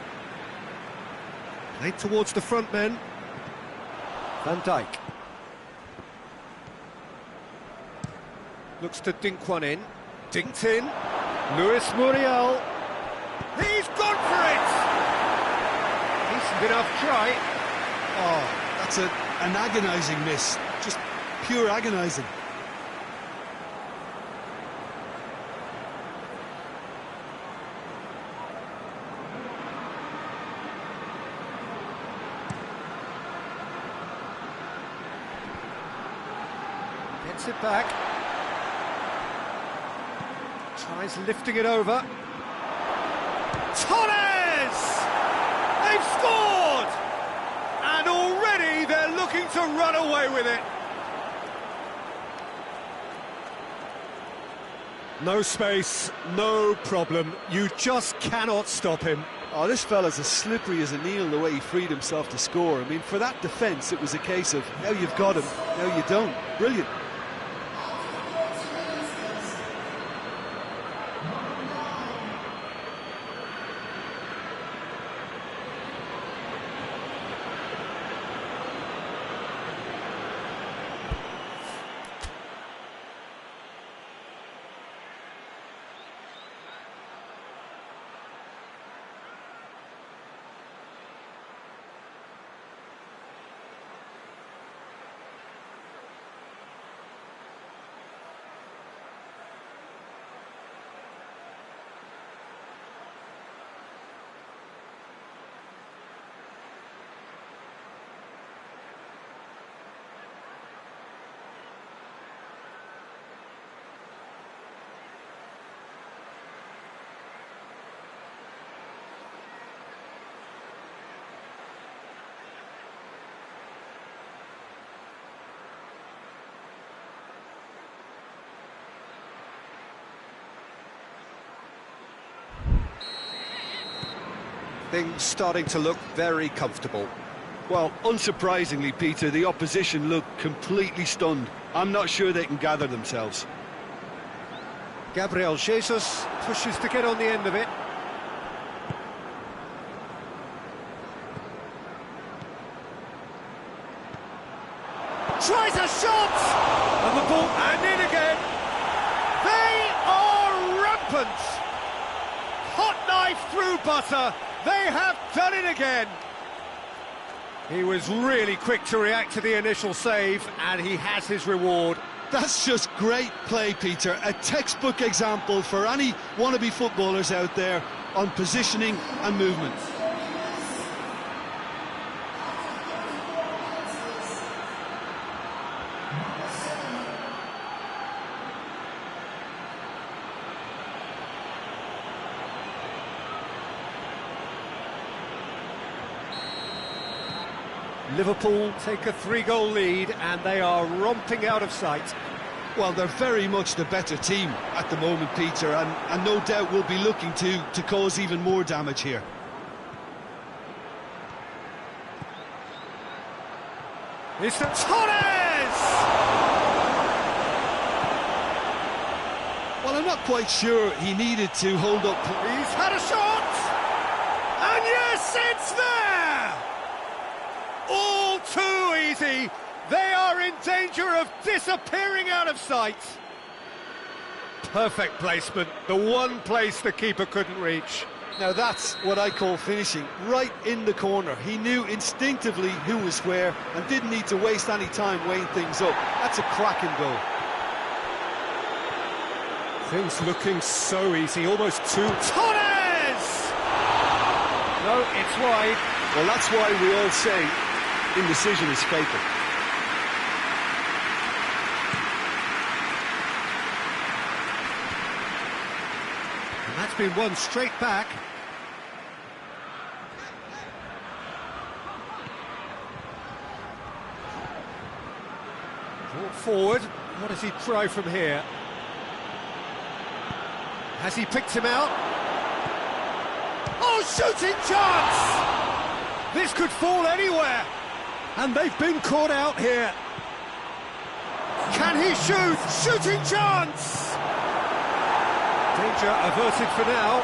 Played towards the front men. Van Dijk. Looks to dink one in. Dinked in. Luis Muriel. He's gone for it! Decent enough try. Oh, that's an agonising miss. Just pure agonising. Gets it back. Tries lifting it over. TORRES! They've scored! And already they're looking to run away with it. No space, no problem. You just cannot stop him. Oh, this fella's as slippery as a needle the way he freed himself to score. I mean, for that defence, it was a case of now you've got him, now you don't. Brilliant. Things starting to look very comfortable. Well, unsurprisingly, Peter, the opposition look completely stunned. I'm not sure they can gather themselves. Gabriel Jesus pushes to get on the end of it. Tries a shot! And the ball, and in again. They are rampant. Hot knife through butter. They have done it again. He was really quick to react to the initial save, and he has his reward. That's just great play, Peter. A textbook example for any wannabe footballers out there on positioning and movement. Liverpool take a 3-goal lead, and they are romping out of sight. Well, they're very much the better team at the moment, Peter, and no doubt will be looking to cause even more damage here. It's the TORRES! Well, I'm not quite sure he needed to hold up. He's had a shot! And yes, it's there! All too easy. They are in danger of disappearing out of sight. Perfect placement, the one place the keeper couldn't reach. Now that's what I call finishing, right in the corner. He knew instinctively who was where and didn't need to waste any time weighing things up. That's a cracking goal. Things looking so easy, almost too... TORRES! No, it's wide. Well, that's why we all say indecision is fatal. And that's been won straight back. Brought forward. What does he try from here? Has he picked him out? Oh, shooting chance! This could fall anywhere. And they've been caught out here. Can he shoot? Shooting chance! Danger averted for now.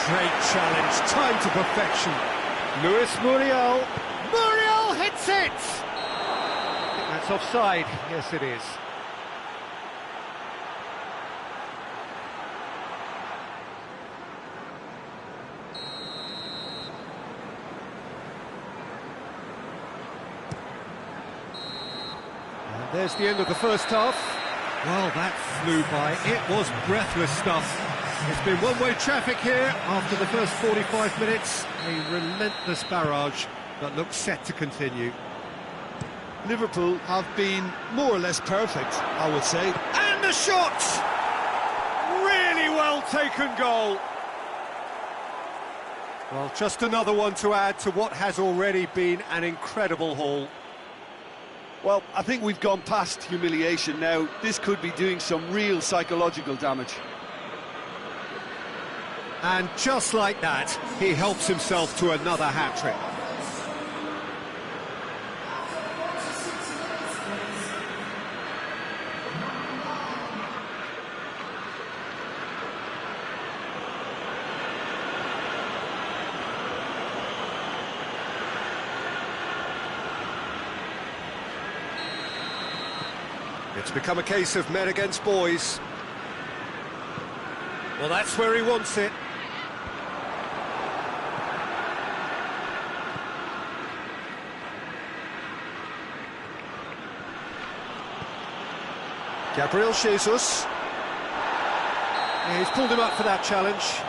Great challenge, time to perfection. Luis Muriel. Muriel hits it! That's offside. Yes, it is. And there's the end of the first half. Well, that flew by. It was breathless stuff. It's been one-way traffic here after the first 45 minutes. A relentless barrage that looks set to continue. Liverpool have been more or less perfect, I would say. And the shot! Really well taken goal. Well, just another one to add to what has already been an incredible haul. Well, I think we've gone past humiliation now. This could be doing some real psychological damage. And just like that, he helps himself to another hat-trick. It's become a case of men against boys. Well, that's where he wants it. Gabriel Jesus. He's pulled him up for that challenge.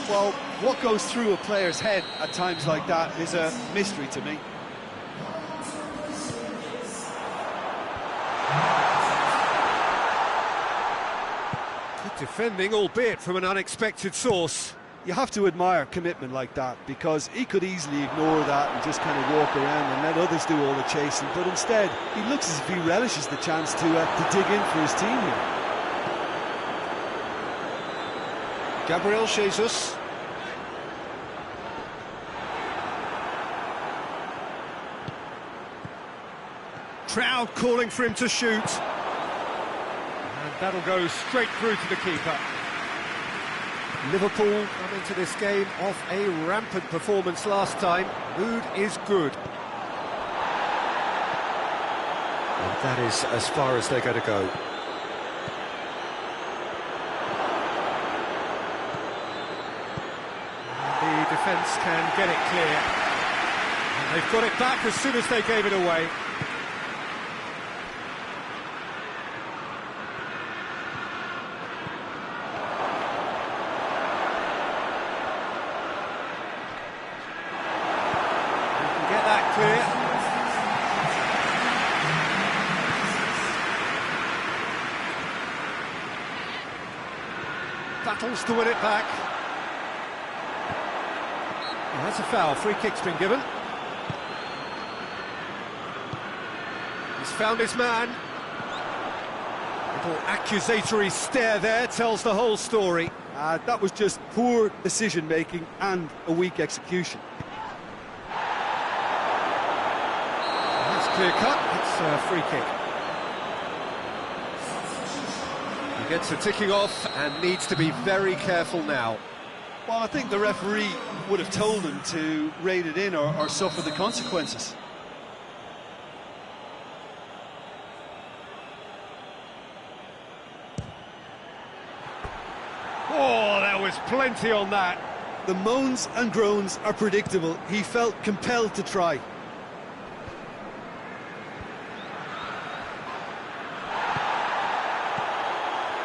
Well, what goes through a player's head at times like that is a mystery to me. Good defending, albeit from an unexpected source. You have to admire commitment like that, because he could easily ignore that and just kind of walk around and let others do all the chasing, but instead he looks as if he relishes the chance to dig in for his team here. Gabriel Jesus. Crowd calling for him to shoot. And that'll go straight through to the keeper. Liverpool come into this game off a rampant performance last time. Mood is good. And that is as far as they're going to go. The defence can get it clear. And they've got it back as soon as they gave it away. Clear. Battles to win it back. Oh, that's a foul. Free kick's been given. He's found his man. Little accusatory stare there tells the whole story. That was just poor decision-making and a weak execution. Clear cut, it's a free kick. He gets it ticking off and needs to be very careful now. Well, I think the referee would have told him to rate it in or suffer the consequences. Oh, there was plenty on that. The moans and groans are predictable. He felt compelled to try.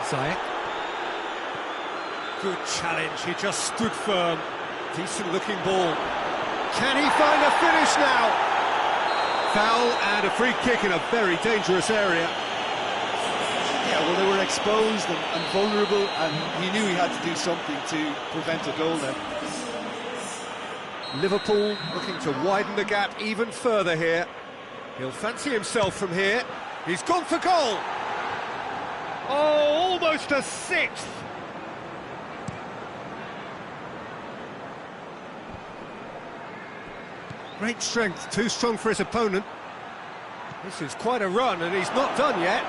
Zayek. Good challenge, he just stood firm. Decent looking ball. Can he find a finish now? Foul and a free kick in a very dangerous area. Yeah, well, they were exposed and vulnerable, and he knew he had to do something to prevent a goal then. Liverpool looking to widen the gap even further here. He'll fancy himself from here. He's gone for goal. Oh, almost a sixth. Great strength, too strong for his opponent. This is quite a run, and he's not done yet.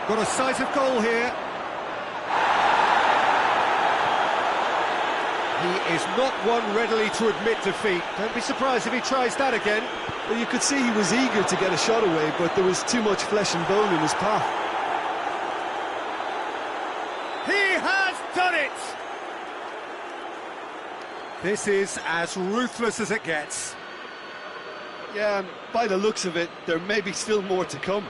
Got a sight of goal here. He is not one readily to admit defeat. Don't be surprised if he tries that again. Well, you could see he was eager to get a shot away, but there was too much flesh and bone in his path. He has done it! This is as ruthless as it gets. Yeah, and by the looks of it, there may be still more to come.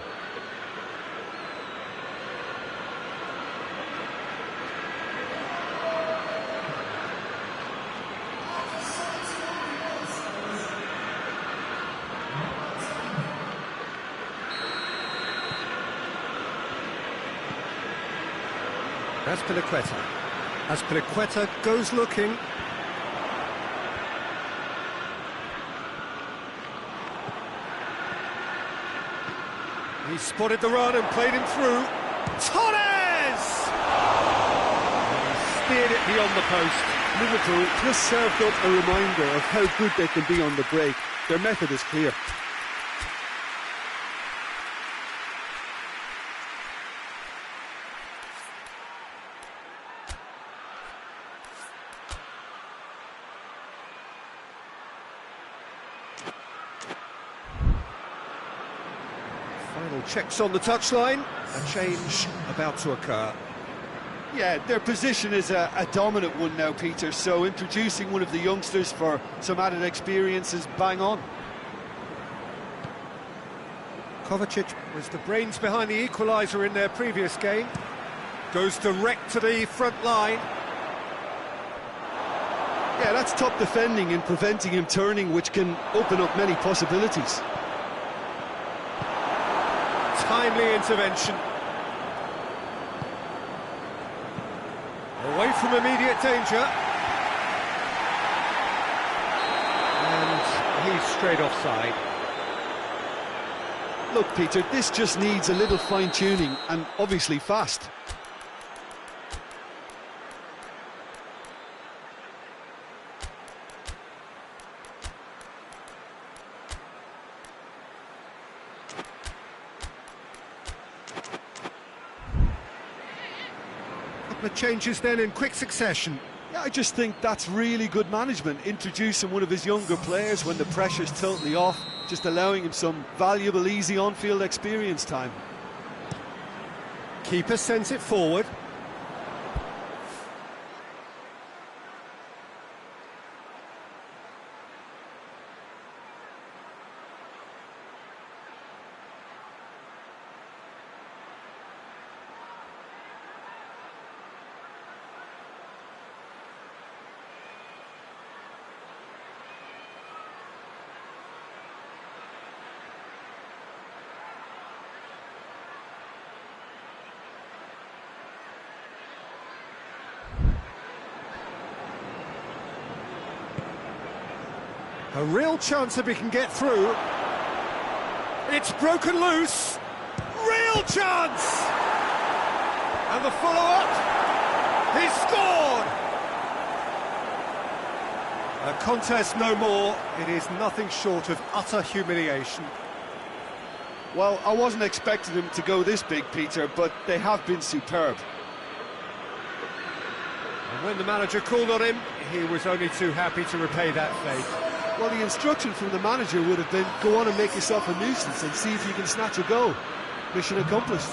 Azpilicueta goes looking. He spotted the run and played him through. TORRES! He steered it beyond the post. Liverpool just served up a reminder of how good they can be on the break. Their method is clear. Final checks on the touchline. A change about to occur. Yeah, their position is a dominant one now, Peter, so introducing one of the youngsters for some added experience is bang on. Kovacic was the brains behind the equaliser in their previous game. Goes direct to the front line. Yeah, that's top defending and preventing him turning, which can open up many possibilities. Timely intervention. Away from immediate danger. And he's straight offside. Look, Peter, this just needs a little fine-tuning and obviously fast. Couple of changes then in quick succession. Yeah, I just think that's really good management, introducing one of his younger players when the pressure's totally off, just allowing him some valuable, easy on-field experience time. Keeper sends it forward. A real chance if he can get through. It's broken loose. Real chance! And the follow-up. He's scored! A contest no more. It is nothing short of utter humiliation. Well, I wasn't expecting them to go this big, Peter, but they have been superb. And when the manager called on him, he was only too happy to repay that fate. Well, the instruction from the manager would have been, go on and make yourself a nuisance and see if you can snatch a goal. Mission accomplished.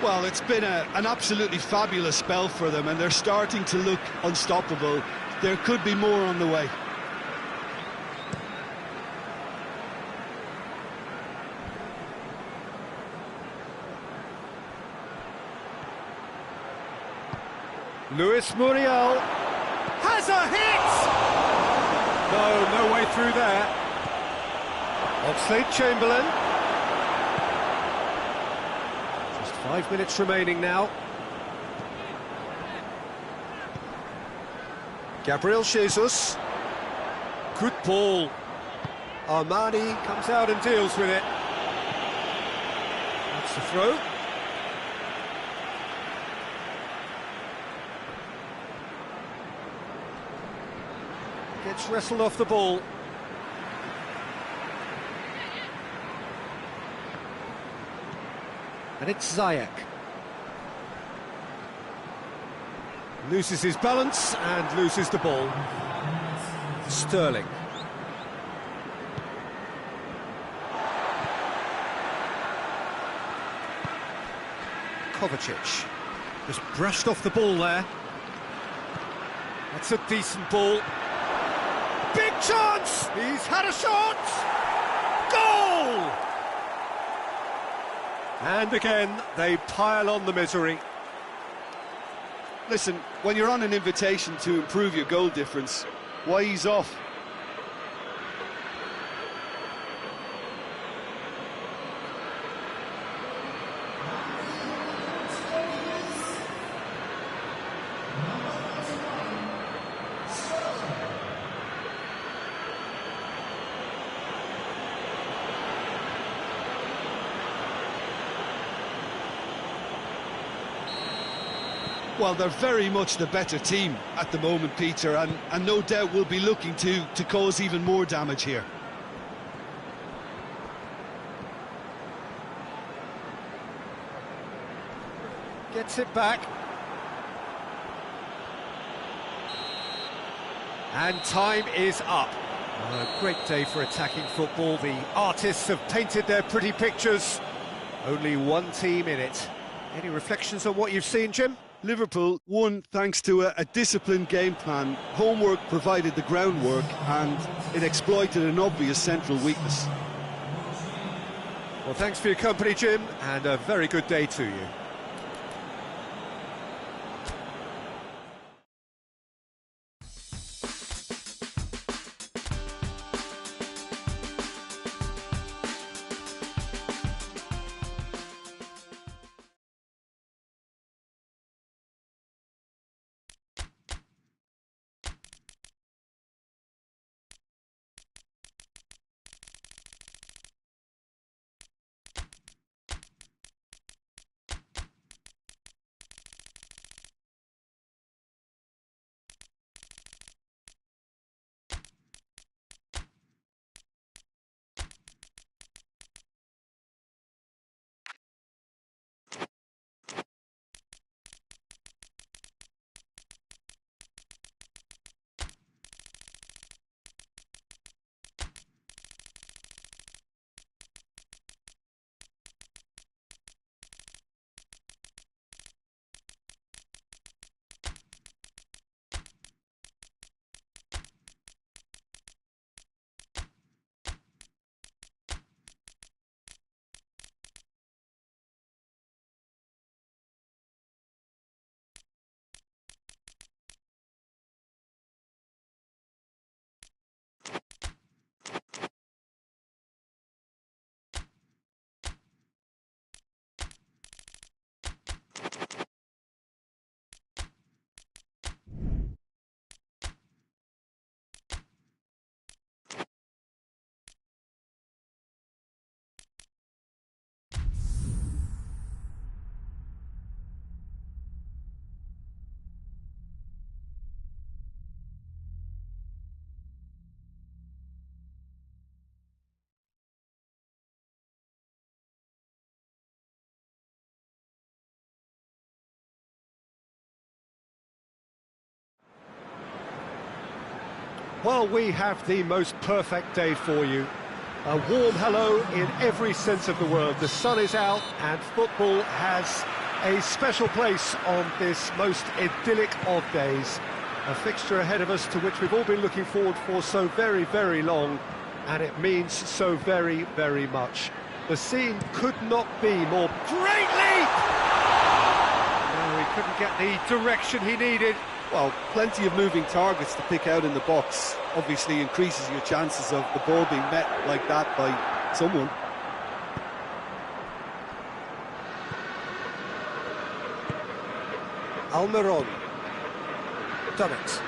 Well, it's been an absolutely fabulous spell for them, and they're starting to look unstoppable. There could be more on the way. Luis Muriel has a hit! No way through there. Oxlade-Chamberlain. Just 5 minutes remaining now. Gabriel Jesus. Good ball. Armani comes out and deals with it. That's the throw. Gets wrestled off the ball. And it's Ziyech. Loses his balance and loses the ball. Sterling. Kovacic. Just brushed off the ball there. That's a decent ball. Big chance! He's had a shot! Goal! And again, they pile on the misery. Listen, when you're on an invitation to improve your goal difference, why ease off? Well, they're very much the better team at the moment, Peter, and no doubt will be looking to cause even more damage here. Gets it back. And time is up. A great day for attacking football. The artists have painted their pretty pictures. Only one team in it. Any reflections on what you've seen, Jim? Liverpool won thanks to a disciplined game plan. Homework provided the groundwork and it exploited an obvious central weakness. Well, thanks for your company, Jim, and a very good day to you. Well, we have the most perfect day for you. A warm hello in every sense of the word. The sun is out and football has a special place on this most idyllic of days. A fixture ahead of us to which we've all been looking forward for so very, very long, and it means so very, very much. The scene could not be more... Great leap! No, he couldn't get the direction he needed. Well, plenty of moving targets to pick out in the box obviously increases your chances of the ball being met like that by someone. Almiron. Done it.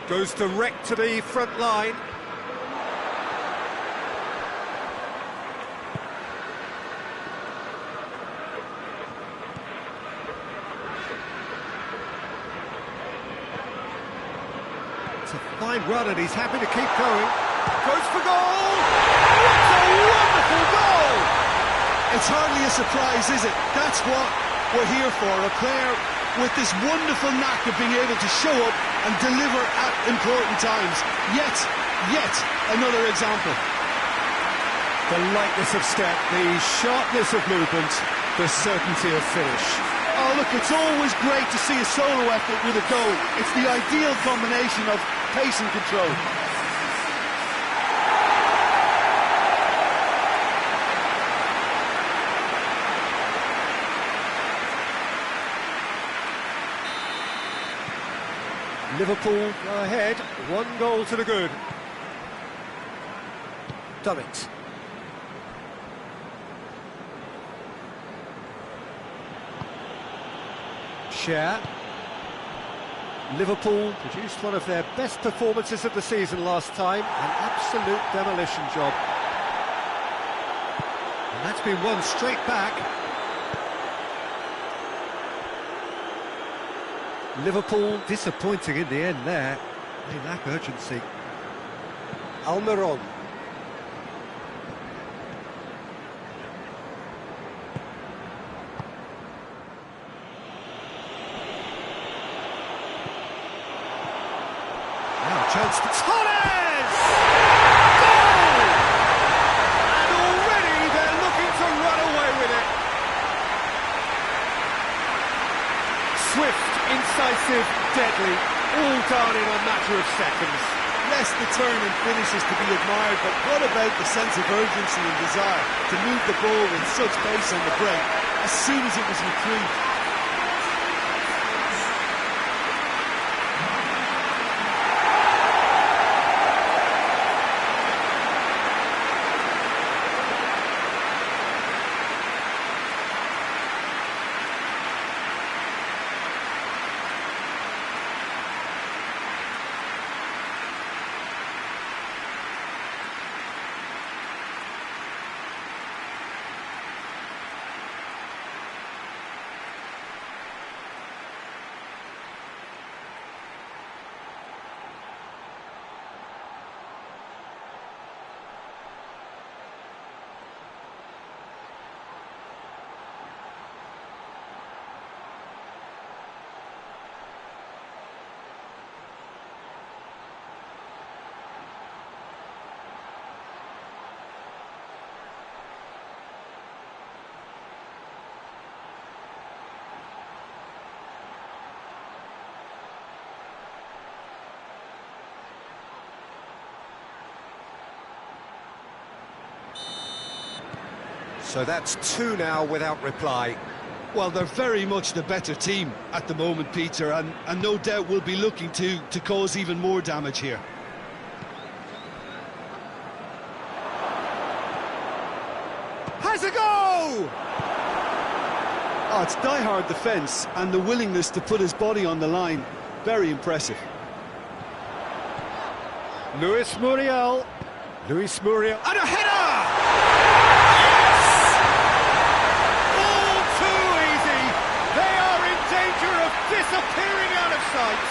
Goes direct to the front line. It's a fine run and he's happy to keep going. Goes for goal! It's a wonderful goal! It's hardly a surprise, is it? That's what we're here for, a player with this wonderful knack of being able to show up and deliver at important times. Yet another example. The lightness of step, the sharpness of movement, the certainty of finish. Oh look, it's always great to see a solo effort with a goal. It's the ideal combination of pace and control. Liverpool go ahead, 1 goal to the good. Done it. Share. Liverpool produced one of their best performances of the season last time, an absolute demolition job. And that's been won straight back. Liverpool disappointing in the end there. They lack urgency. Almiron. Now a chance to TORRES! Goal! And already they're looking to run away with it. Swift, incisive, deadly, all done in a matter of seconds. Yes, the turn and finish is to be admired, but what about the sense of urgency and desire to move the ball with such pace on the break as soon as it was retrieved? So that's 2 now without reply. Well, they're very much the better team at the moment, Peter, and no doubt will be looking to cause even more damage here. Has a go! Oh, it's die-hard defence and the willingness to put his body on the line. Very impressive. Luis Muriel, and a header! Yes! All too easy. They are in danger of disappearing out of sight.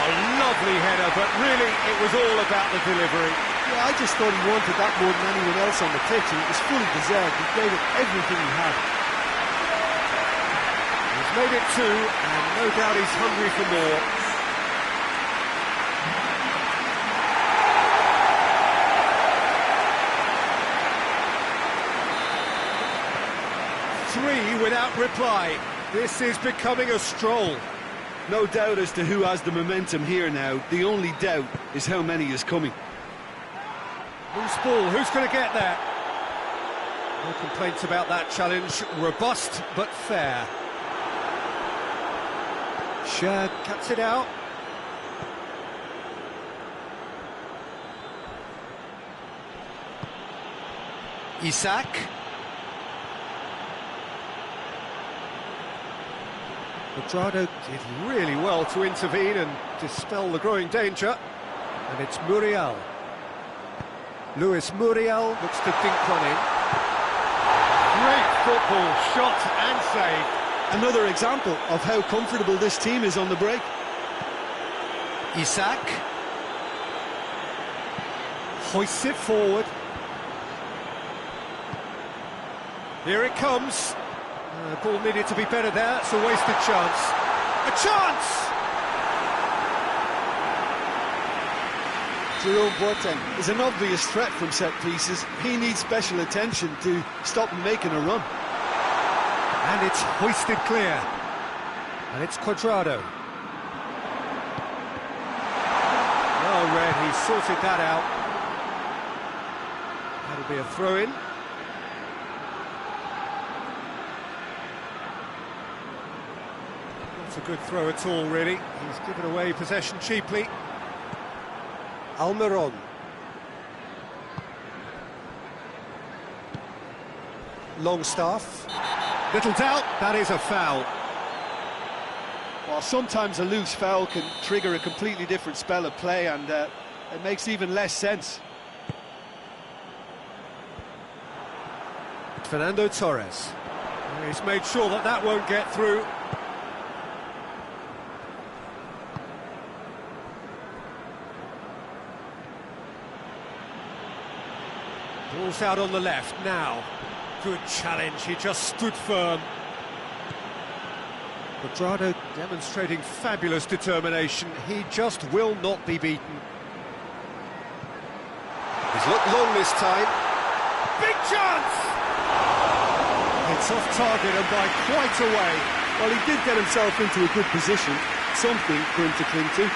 A lovely header, but really it was all about the delivery. Yeah, I just thought he wanted that more than anyone else on the pitch, and it was fully deserved. He gave it everything he had. He's made it 2, and no doubt he's hungry for more. Without reply. This is becoming a stroll. No doubt as to who has the momentum here now. The only doubt is how many is coming. Loose ball, who's going to get there? No complaints about that challenge. Robust but fair. Shad cuts it out. Isak. Quadrado did really well to intervene and dispel the growing danger. And it's Muriel. Luis Muriel looks to dink one in. Great football, shot and save. Another example of how comfortable this team is on the break. Isak. Hoists it forward. Here it comes. Ball needed to be better there. It's a wasted chance. A chance! Jerome Boateng is an obvious threat from set pieces. He needs special attention to stop him making a run. And it's hoisted clear. And it's Cuadrado. Well read, he sorted that out. That'll be a throw-in. Not a good throw at all, really. He's given away possession cheaply. Almiron. Longstaff. Little doubt, that is a foul. Well, sometimes a loose foul can trigger a completely different spell of play, and it makes even less sense. Fernando Torres. He's made sure that that won't get through. Ball's out on the left now. Good challenge, he just stood firm. Cuadrado demonstrating fabulous determination. He just will not be beaten. He's looked long this time. Big chance! It's off target and by quite a way. Well, he did get himself into a good position, something for him to cling to.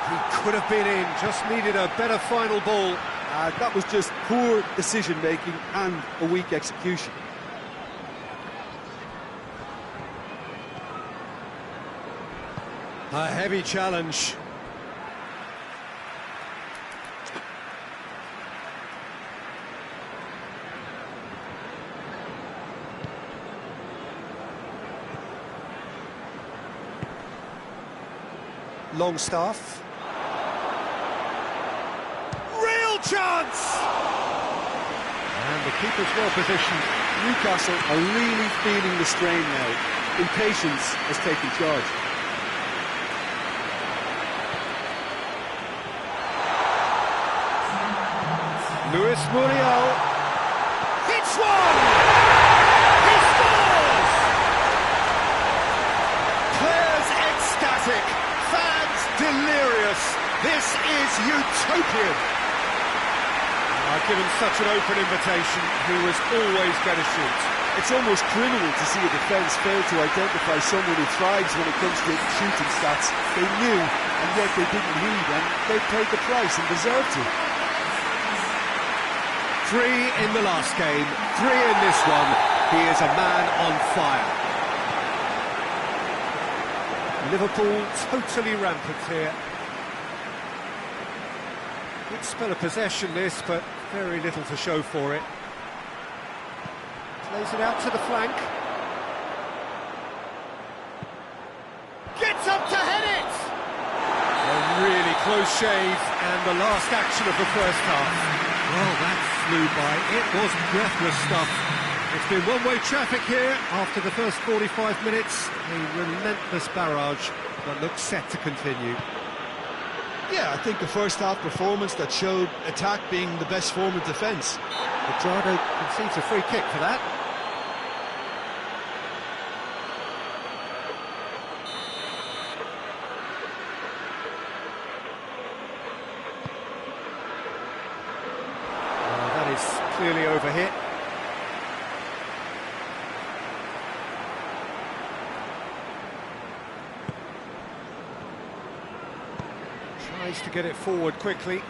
He could have been in, just needed a better final ball. That was just poor decision-making and a weak execution. A heavy challenge. Longstaff. Real chance! And the keeper's well positioned. Newcastle are really feeling the strain now. Impatience has taken charge. Luis Muriel hits one! He scores! Players ecstatic, fans delirious. This is utopian. Given such an open invitation, he was always going to shoot. It's almost criminal to see a defence fail to identify someone who thrives when it comes to shooting stats. They knew, and yet they didn't heed, and they paid the price and deserved to. 3 in the last game, 3 in this one. He is a man on fire. Liverpool totally rampant here. Good spell of possession this, but very little to show for it. Plays it out to the flank. Gets up to head it! A really close shave, and the last action of the first half. Well, that flew by. It was breathless stuff. It's been one-way traffic here after the first 45 minutes. A relentless barrage that looks set to continue. Yeah, I think a first-half performance that showed attack being the best form of defence. Cuadrado concedes a free kick for that. That is clearly overhit. Tries to get it forward quickly.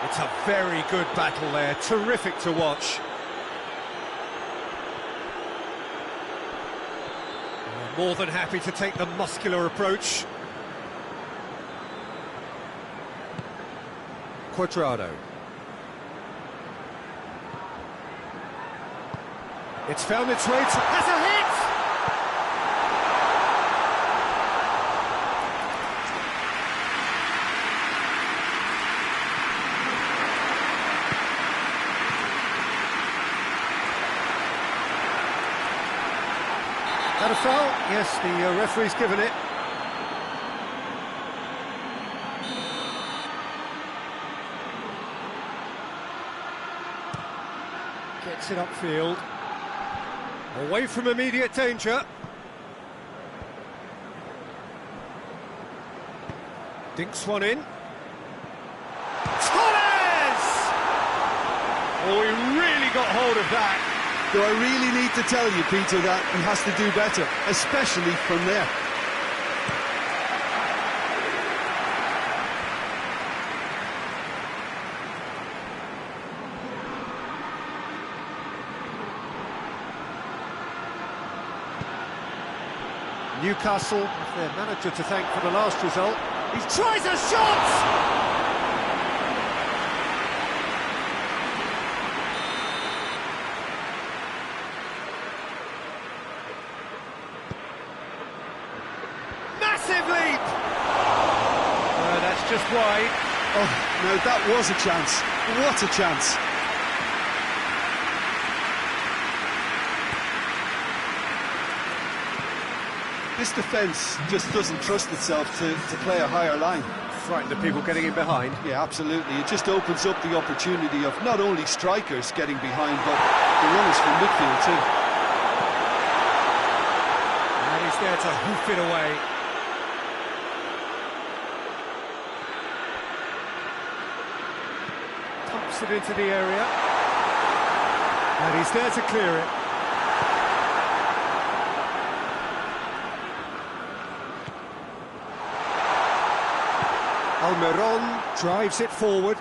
It's a very good battle there, terrific to watch. More than happy to take the muscular approach. Cuadrado. It's found its way to... Has a hit! That a foul? Yes, the referee's given it. Gets it upfield. Away from immediate danger. Dinks one in. TORRES! Oh, he really got hold of that. Do I really need to tell you, Peter, that he has to do better, especially from there? Newcastle, their manager to thank for the last result. He tries a shot! Massive leap! That's just wide. Oh, no, that was a chance. What a chance. This defence just doesn't trust itself to play a higher line. Frightened of people getting in behind. Yeah, absolutely. It just opens up the opportunity of not only strikers getting behind, but the runners from midfield too. And he's there to hoof it away. Pumps it into the area. And he's there to clear it. Almiron drives it forward.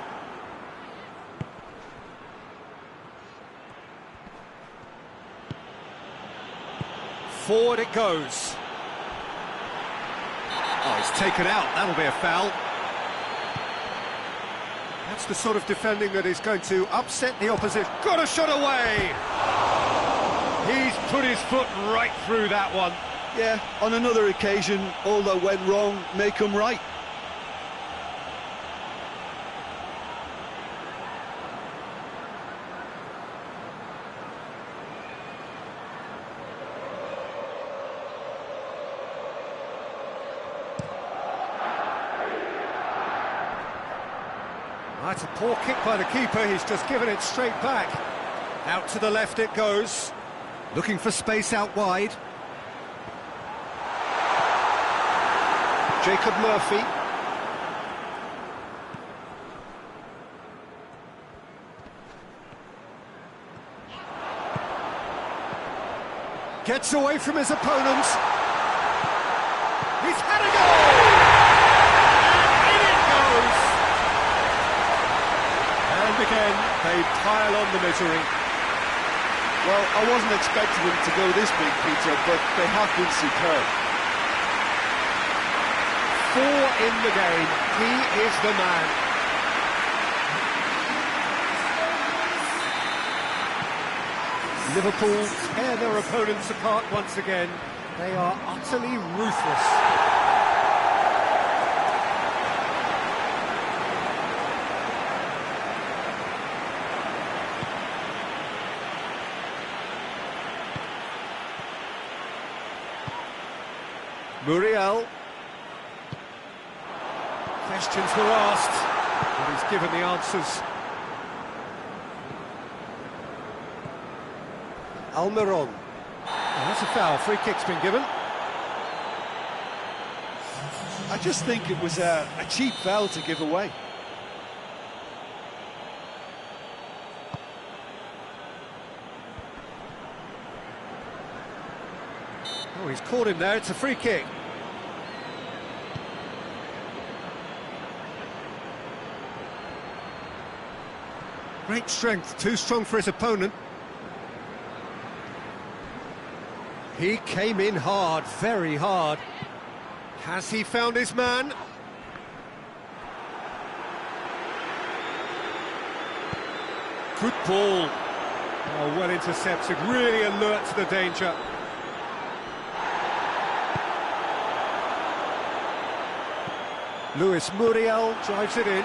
Forward it goes. Oh, he's taken out. That'll be a foul. That's the sort of defending that is going to upset the opposition. Got a shot away! He's put his foot right through that one. Yeah, on another occasion, all that went wrong may come right. That's a poor kick by the keeper, he's just given it straight back. Out to the left it goes. Looking for space out wide. Jacob Murphy. Gets away from his opponents. He's had a goal! And in it goes! And again, they pile on the misery. Well, I wasn't expecting them to go this big, Peter, but they have been superb. 4 in the game. He is the man. Liverpool tear their opponents apart once again. They are utterly ruthless. Muriel. Questions were asked, but he's given the answers. Almiron. Oh, that's a foul. Free kick's been given. I just think it was a cheap foul to give away. Oh, he's caught him there. It's a free kick. Great strength, too strong for his opponent. He came in hard, very hard. Has he found his man? Good ball. Oh, well intercepted, really alert to the danger. Luis Muriel drives it in.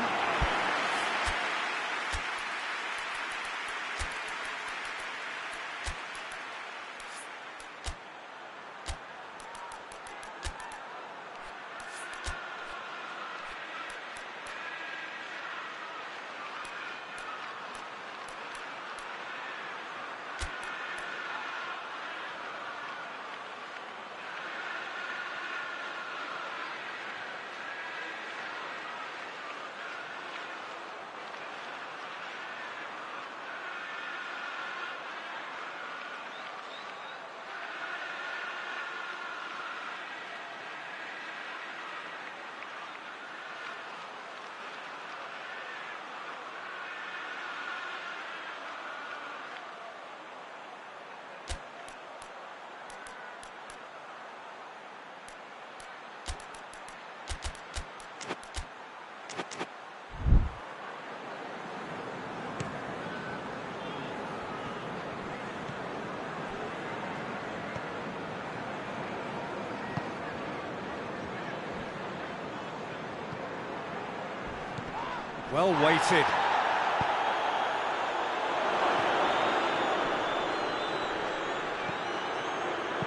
Well weighted.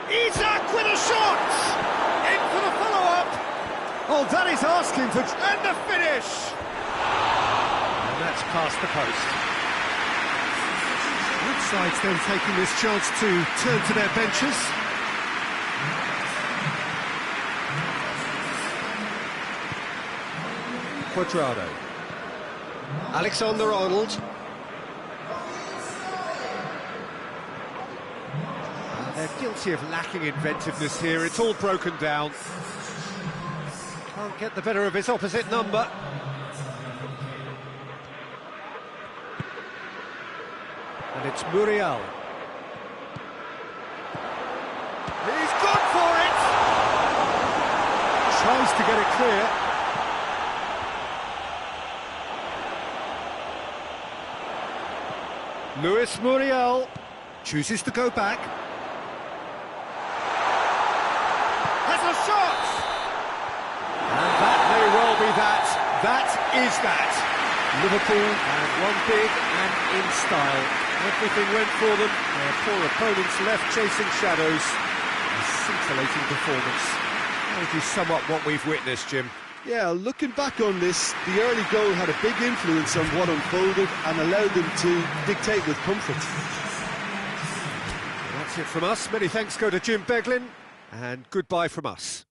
Isak with a shot! In for the follow-up! Oh, that is asking for... And the finish! And that's past the post. Both sides then taking this chance to turn to their benches. Quadrado. Alexander-Arnold. They're guilty of lacking inventiveness here. It's all broken down. Can't get the better of his opposite number. And it's Muriel. He's gone for it! Tries to get it clear. Luis Muriel chooses to go back. Has a shot! And that may well be that. That is that. Liverpool had one big and in style. Everything went for them. Their poor opponents left chasing shadows. A scintillating performance. How would you sum up what we've witnessed, Jim? Yeah, looking back on this, the early goal had a big influence on what unfolded and allowed them to dictate with comfort. That's it from us. Many thanks go to Jim Beglin, and goodbye from us.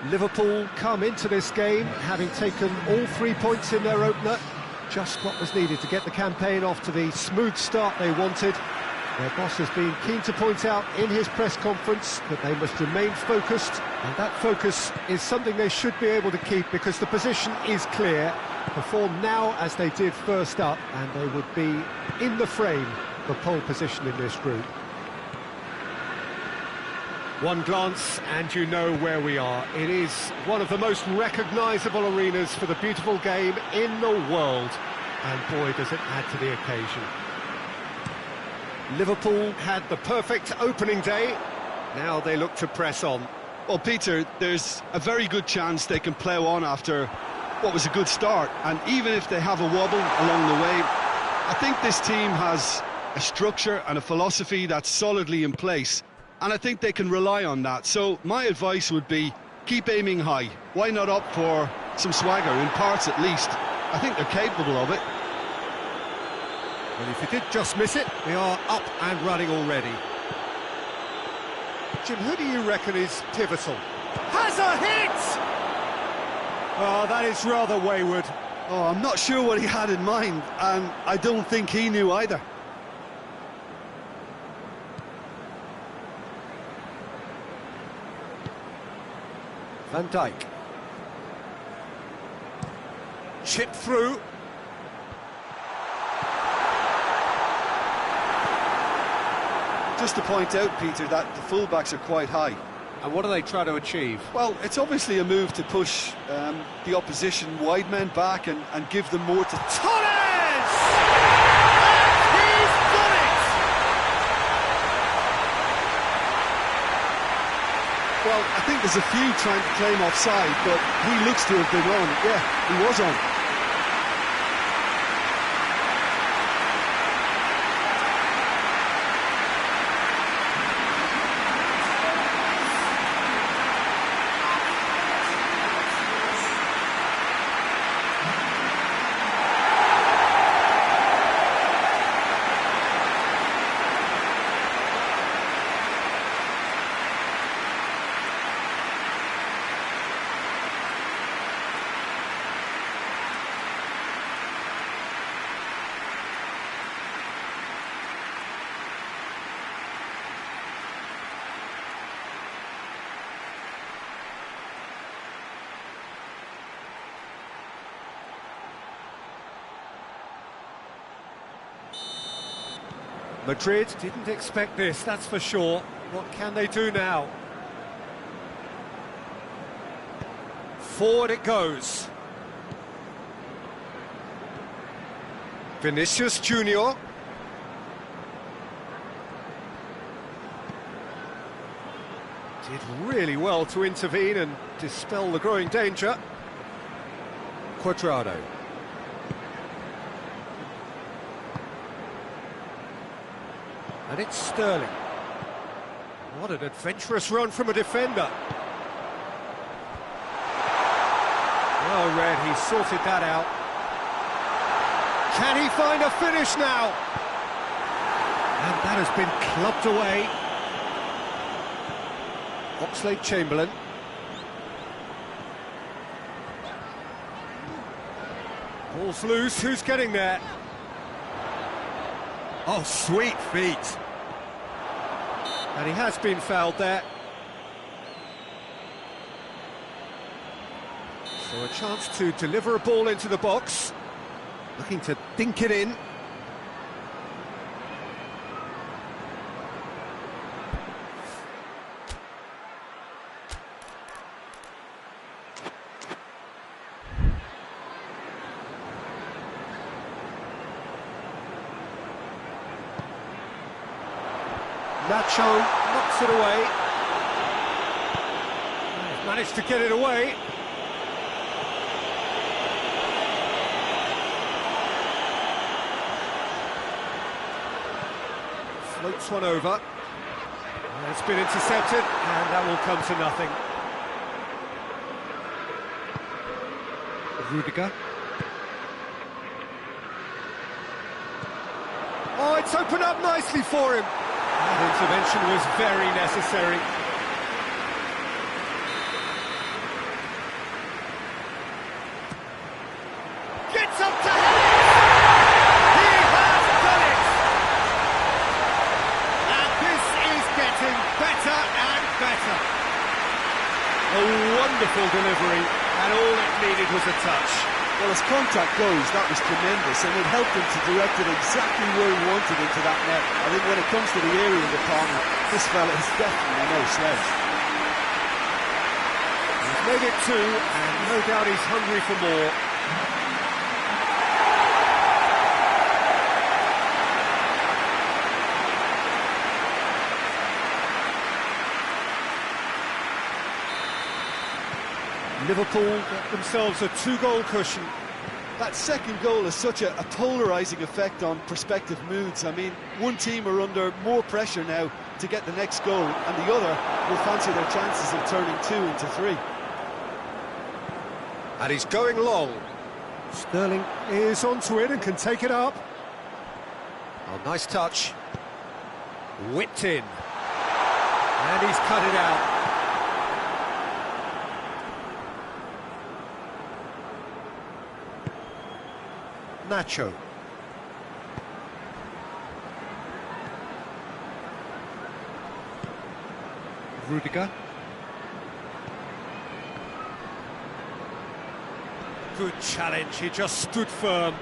Liverpool come into this game having taken all 3 points in their opener. Just what was needed to get the campaign off to the smooth start they wanted. Their boss has been keen to point out in his press conference that they must remain focused, and that focus is something they should be able to keep because the position is clear. Perform now as they did first up, and they would be in the frame for pole position in this group. One glance and you know where we are. It is one of the most recognisable arenas for the beautiful game in the world. And boy, does it add to the occasion. Liverpool had the perfect opening day. Now they look to press on. Well, Peter, there's a very good chance they can plough on after what was a good start. And even if they have a wobble along the way, I think this team has a structure and a philosophy that's solidly in place. And I think they can rely on that. So my advice would be, keep aiming high. Why not opt for some swagger, in parts at least? I think they're capable of it. Well, if you did just miss it, they are up and running already. Jim, who do you reckon is pivotal? Has a hit! Oh, that is rather wayward. Oh, I'm not sure what he had in mind, and I don't think he knew either. Van Dijk. Chip through. Just to point out, Peter, that the fullbacks are quite high. And what do they try to achieve? Well, it's obviously a move to push the opposition wide men back and give them more to... TORRES! And he's got it! Well, I think there's a few trying to claim offside, but he looks to have been on. Yeah, he was on. Madrid didn't expect this, that's for sure. What can they do now? Forward it goes. Vinicius Junior. Did really well to intervene and dispel the growing danger. Cuadrado. And it's Sterling. What an adventurous run from a defender. Well read, he sorted that out. Can he find a finish now? And that has been clubbed away. Oxlade-Chamberlain. Ball's loose, who's getting there? Oh, sweet feet. And he has been fouled there. So a chance to deliver a ball into the box. Looking to dink it in. Nacho knocks it away. He's managed to get it away. Floats one over. And it's been intercepted, and that will come to nothing. Rudiger. Oh, it's opened up nicely for him. That intervention was very necessary. A wonderful delivery, and all it needed was a touch. Well, as contact goes, that was tremendous, and it helped him to direct it exactly where he wanted into that net. I think when it comes to the area of the corner, this fella is definitely no slouch. He's made it two, and no doubt he's hungry for more. Liverpool get themselves a two-goal cushion. That second goal has such a polarising effect on prospective moods. I mean, one team are under more pressure now to get the next goal, and the other will fancy their chances of turning 2 into 3. And he's going long. Sterling is onto it and can take it up. Oh, nice touch. Whipped in. And he's cut it out. Nacho. Rudiger. Good challenge, he just stood firm.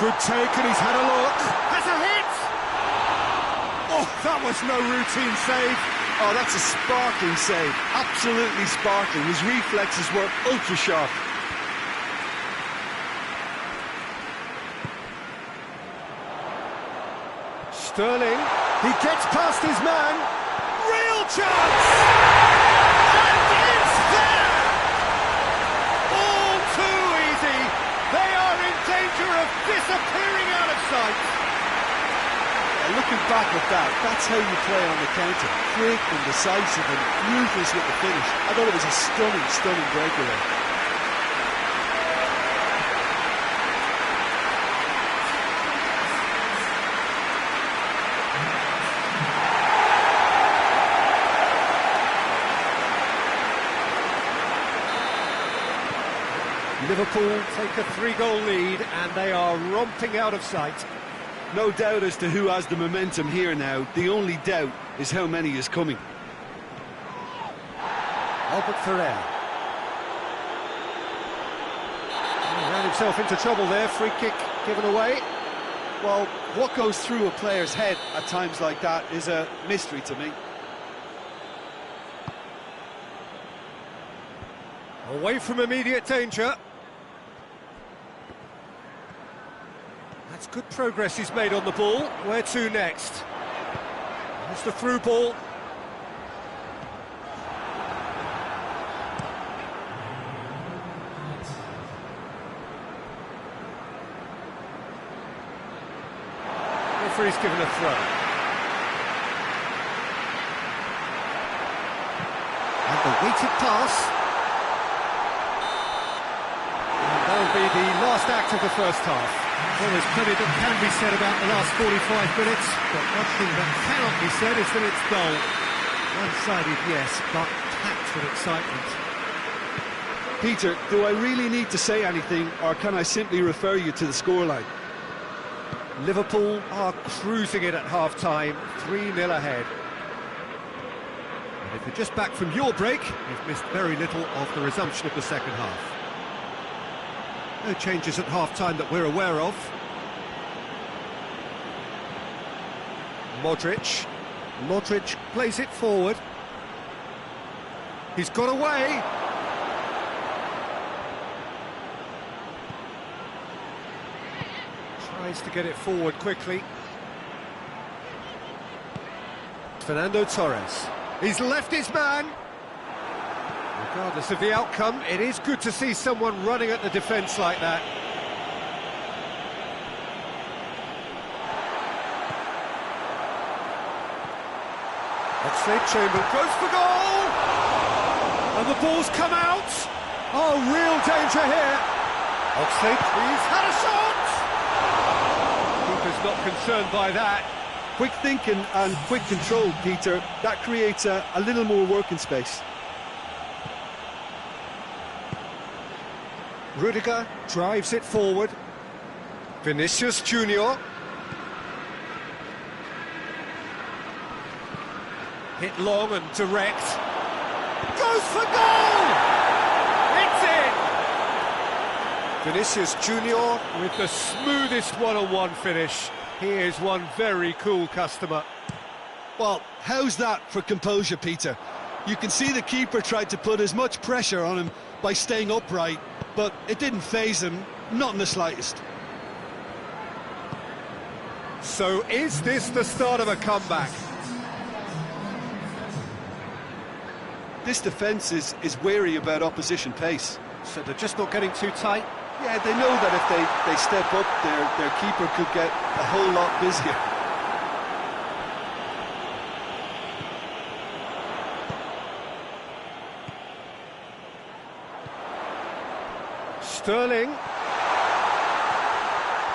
Good take, and he's had a look. Has a hit! Oh, that was no routine save. Oh, that's a sparkling save. Absolutely sparkling. His reflexes were ultra sharp. Sterling, he gets past his man. Real chance! And it's there! All too easy. They are in danger of disappearing out of sight. Looking back at that, that's how you play on the counter. Quick and decisive and ruthless with the finish. I thought it was a stunning, stunning breakaway. Liverpool take a 3-goal lead and they are romping out of sight. No doubt as to who has the momentum here now. The only doubt is how many is coming. Albert Ferrer. He ran himself into trouble there, free kick given away. Well, what goes through a player's head at times like that is a mystery to me. Away from immediate danger. That's good progress he's made on the ball. Where to next? There's the through ball. Referee's given a throw. And the weighted pass. And that'll be the last act of the first half. Well, there's plenty that can be said about the last 45 minutes, but one thing that cannot be said is that it's dull. One-sided, yes, but packed with excitement. Peter, do I really need to say anything, or can I simply refer you to the scoreline? Liverpool are cruising it at half-time, 3-0 ahead. And if you're just back from your break, you've missed very little of the resumption of the second half. No changes at half-time that we're aware of. Modric. Modric plays it forward. He's got away. Tries to get it forward quickly. Fernando Torres. He's left his man. Regardless of the outcome, it is good to see someone running at the defence like that. Oxlade-Chamberlain goes for goal! And the ball's come out! Oh, real danger here! Oxlade, he's had a shot! Keeper's not concerned by that. Quick thinking and quick control, Peter. That creates a little more working space. Rudiger drives it forward. Vinicius Junior. Hit long and direct. Goes for goal! It's in! Vinicius Junior with the smoothest one-on-one finish. He is one very cool customer. Well, how's that for composure, Peter? You can see the keeper tried to put as much pressure on him by staying upright, but it didn't faze him, not in the slightest. So is this the start of a comeback? This defence is wary about opposition pace. So they're just not getting too tight? Yeah, they know that if they step up, their keeper could get a whole lot busier. Sterling.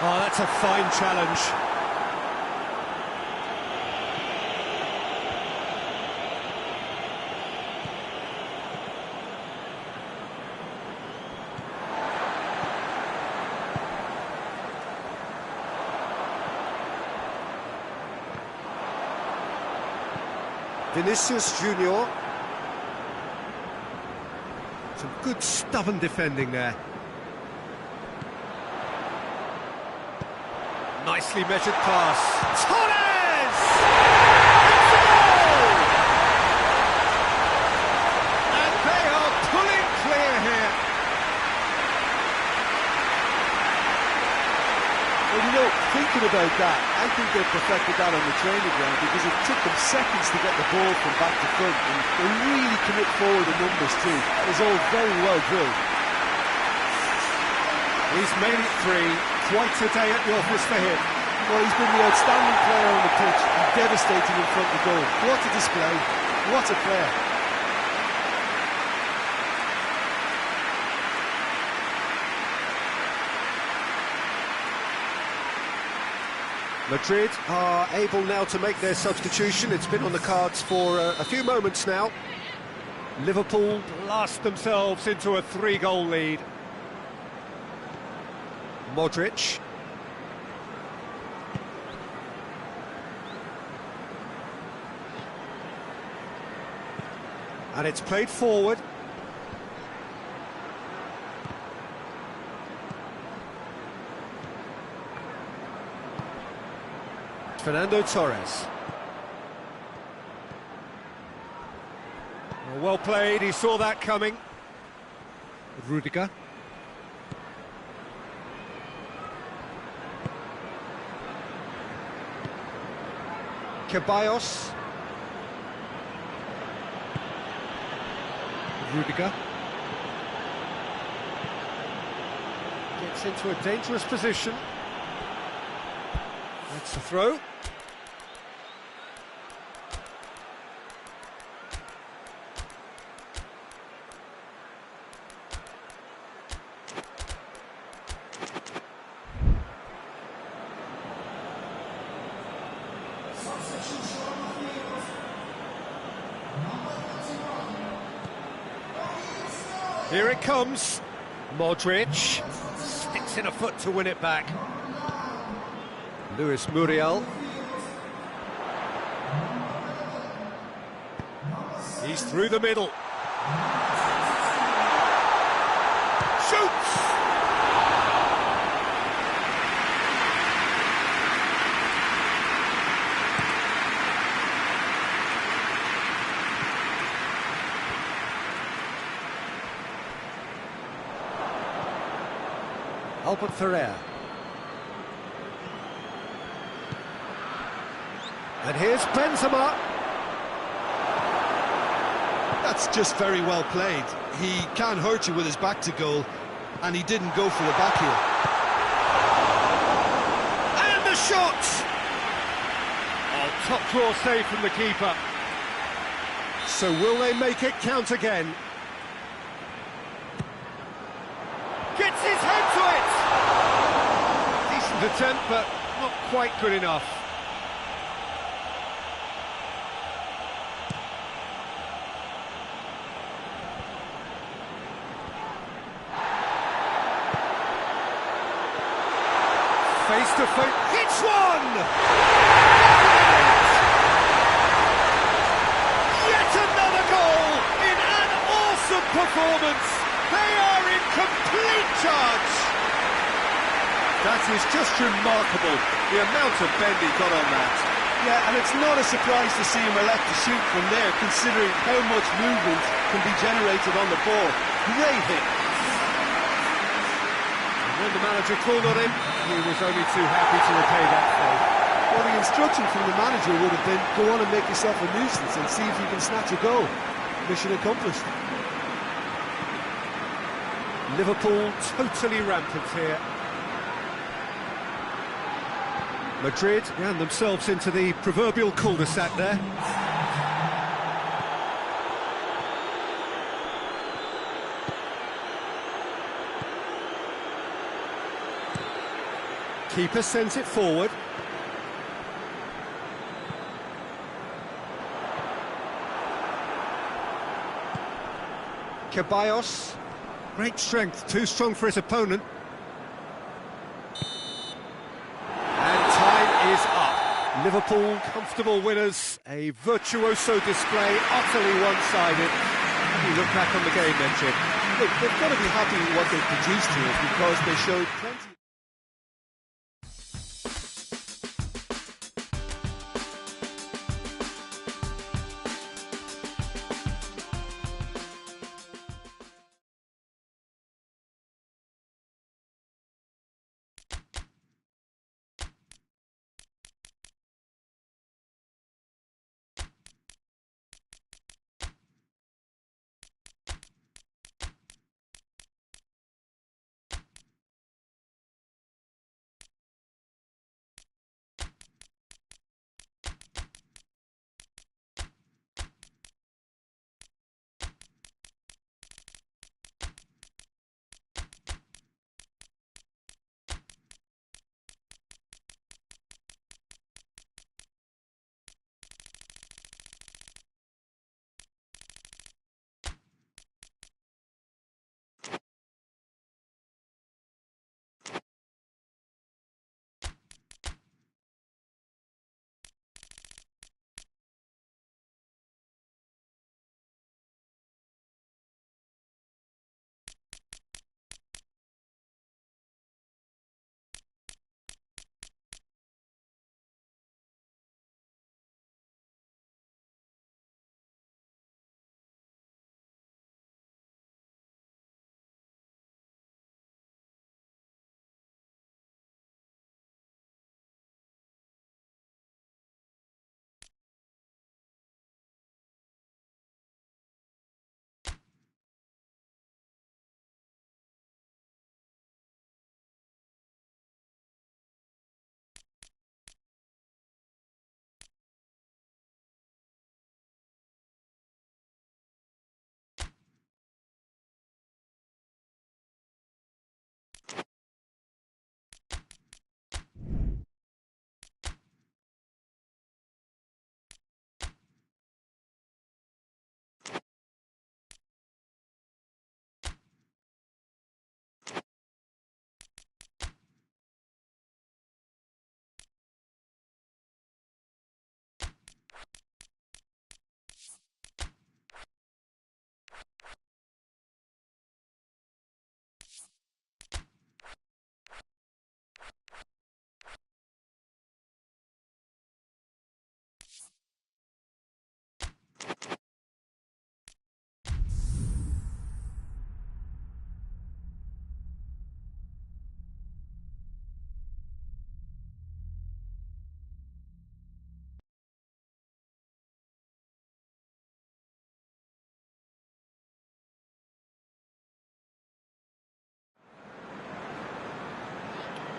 Oh, that's a fine challenge. Vinicius Junior. Some good stubborn defending there. Nicely measured pass. TORRES! It's a goal! And they are pulling clear here. Well, you know, thinking about that, I think they perfected that on the training ground because it took them seconds to get the ball from back to front, and they really commit forward in numbers too. That was all very well drilled. He's made it three. Quite a day at the office for him. Well, he's been the outstanding player on the pitch and devastating in front of goal. What a display, what a player. Madrid are able now to make their substitution. It's been on the cards for a few moments now. Liverpool blast themselves into a 3-goal lead. Modric. And it's played forward. Fernando Torres. Well played, he saw that coming. Rudiger. Ceballos. Rudiger. Gets into a dangerous position. That's the throw. Here it comes. Modric sticks in a foot to win it back. Luis Muriel. He's through the middle. Shoots! Albert Ferrer. And here's Benzema. That's just very well played. He can't hurt you with his back to goal, and he didn't go for the back heel. And the shot! Oh, top draw save from the keeper. So will they make it count again? Gets his head to it! Decent attempt, but not quite good enough. Face to face, hits one! is just remarkable, the amount of bend he got on that. Yeah, and it's not a surprise to see him elect to shoot from there, considering how much movement can be generated on the ball. Great hit. And when the manager called on him, he was only too happy to repay that favour. Well, the instruction from the manager would have been, go on and make yourself a nuisance and see if you can snatch a goal. Mission accomplished. Liverpool totally rampant here. Madrid ran themselves into the proverbial cul-de-sac there. Keeper sends it forward. Ceballos. Great strength, too strong for his opponent. And time is up. Liverpool, comfortable winners. A virtuoso display, utterly one-sided. How do you look back on the game then, Jim? Look, they've got to be happy with what they've produced here because they showed plenty.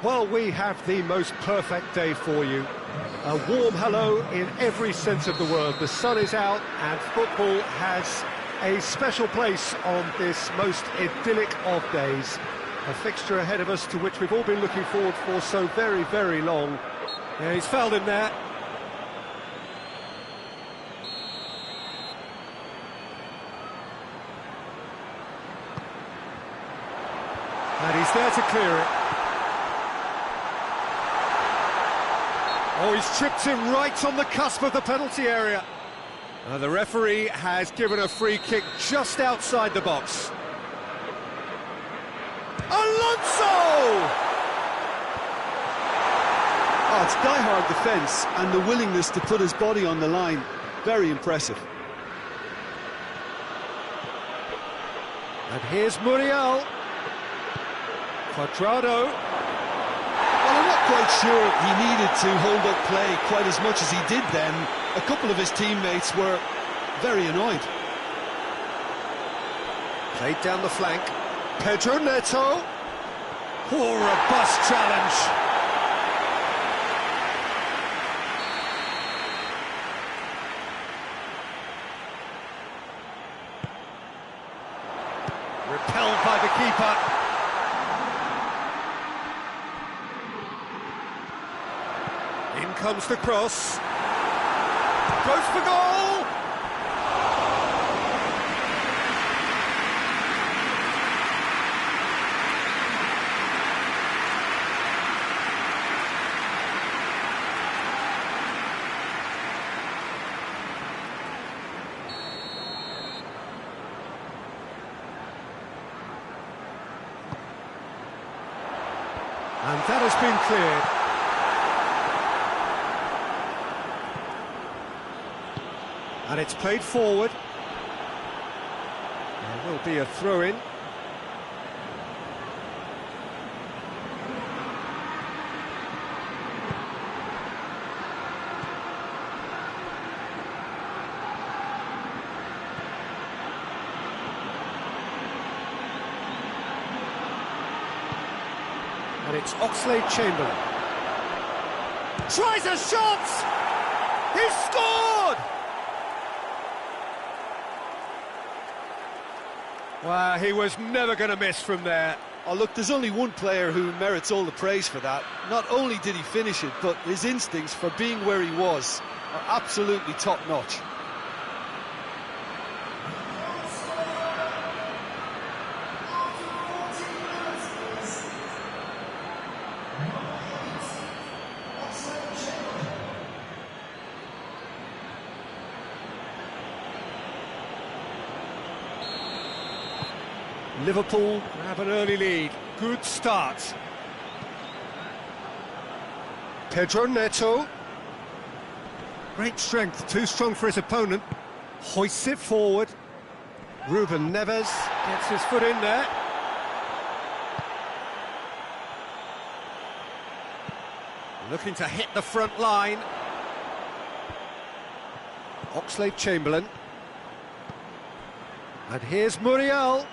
Well, we have the most perfect day for you. A warm hello in every sense of the word. The sun is out and football has a special place on this most idyllic of days. A fixture ahead of us to which we've all been looking forward for so very, very long. Yeah, he's fouled him there. And he's there to clear it. Oh, he's tripped him right on the cusp of the penalty area. The referee has given a free kick just outside the box. Alonso! Oh, it's die-hard defence and the willingness to put his body on the line. Very impressive. And here's Muriel. Quadrado. Well, I'm not quite sure he needed to hold up play quite as much as he did then. A couple of his teammates were very annoyed. Played down the flank. Pedro Neto. Oh, robust challenge. Repelled by the keeper. In comes the cross. Goes for goal! And that has been cleared. And it's played forward. There will be a throw-in. And it's Oxlade-Chamberlain. Tries a shot! He's scored! Wow, he was never going to miss from there. Oh, look, there's only one player who merits all the praise for that. Not only did he finish it, but his instincts for being where he was are absolutely top-notch. Liverpool have an early lead. Good start. Pedro Neto. Great strength, too strong for his opponent. Hoists it forward. Ruben Neves gets his foot in there. Looking to hit the front line. Oxlade-Chamberlain. And here's Muriel.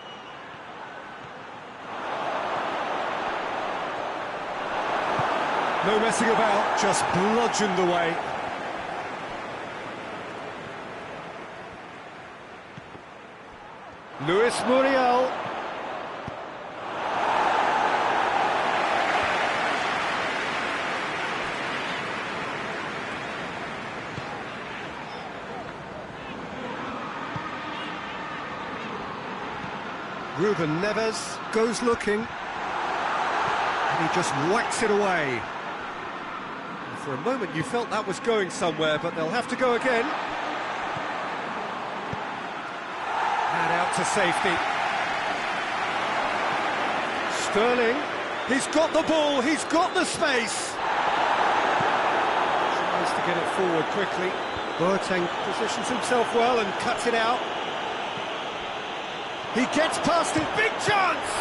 No messing about, just bludgeoned away. Luis Muriel. Ruben Neves goes looking. And he just whacks it away. For a moment you felt that was going somewhere, but they'll have to go again. And out to safety. Sterling, he's got the ball, he's got the space. Tries to get it forward quickly. Boateng positions himself well and cuts it out. He gets past it, big chance!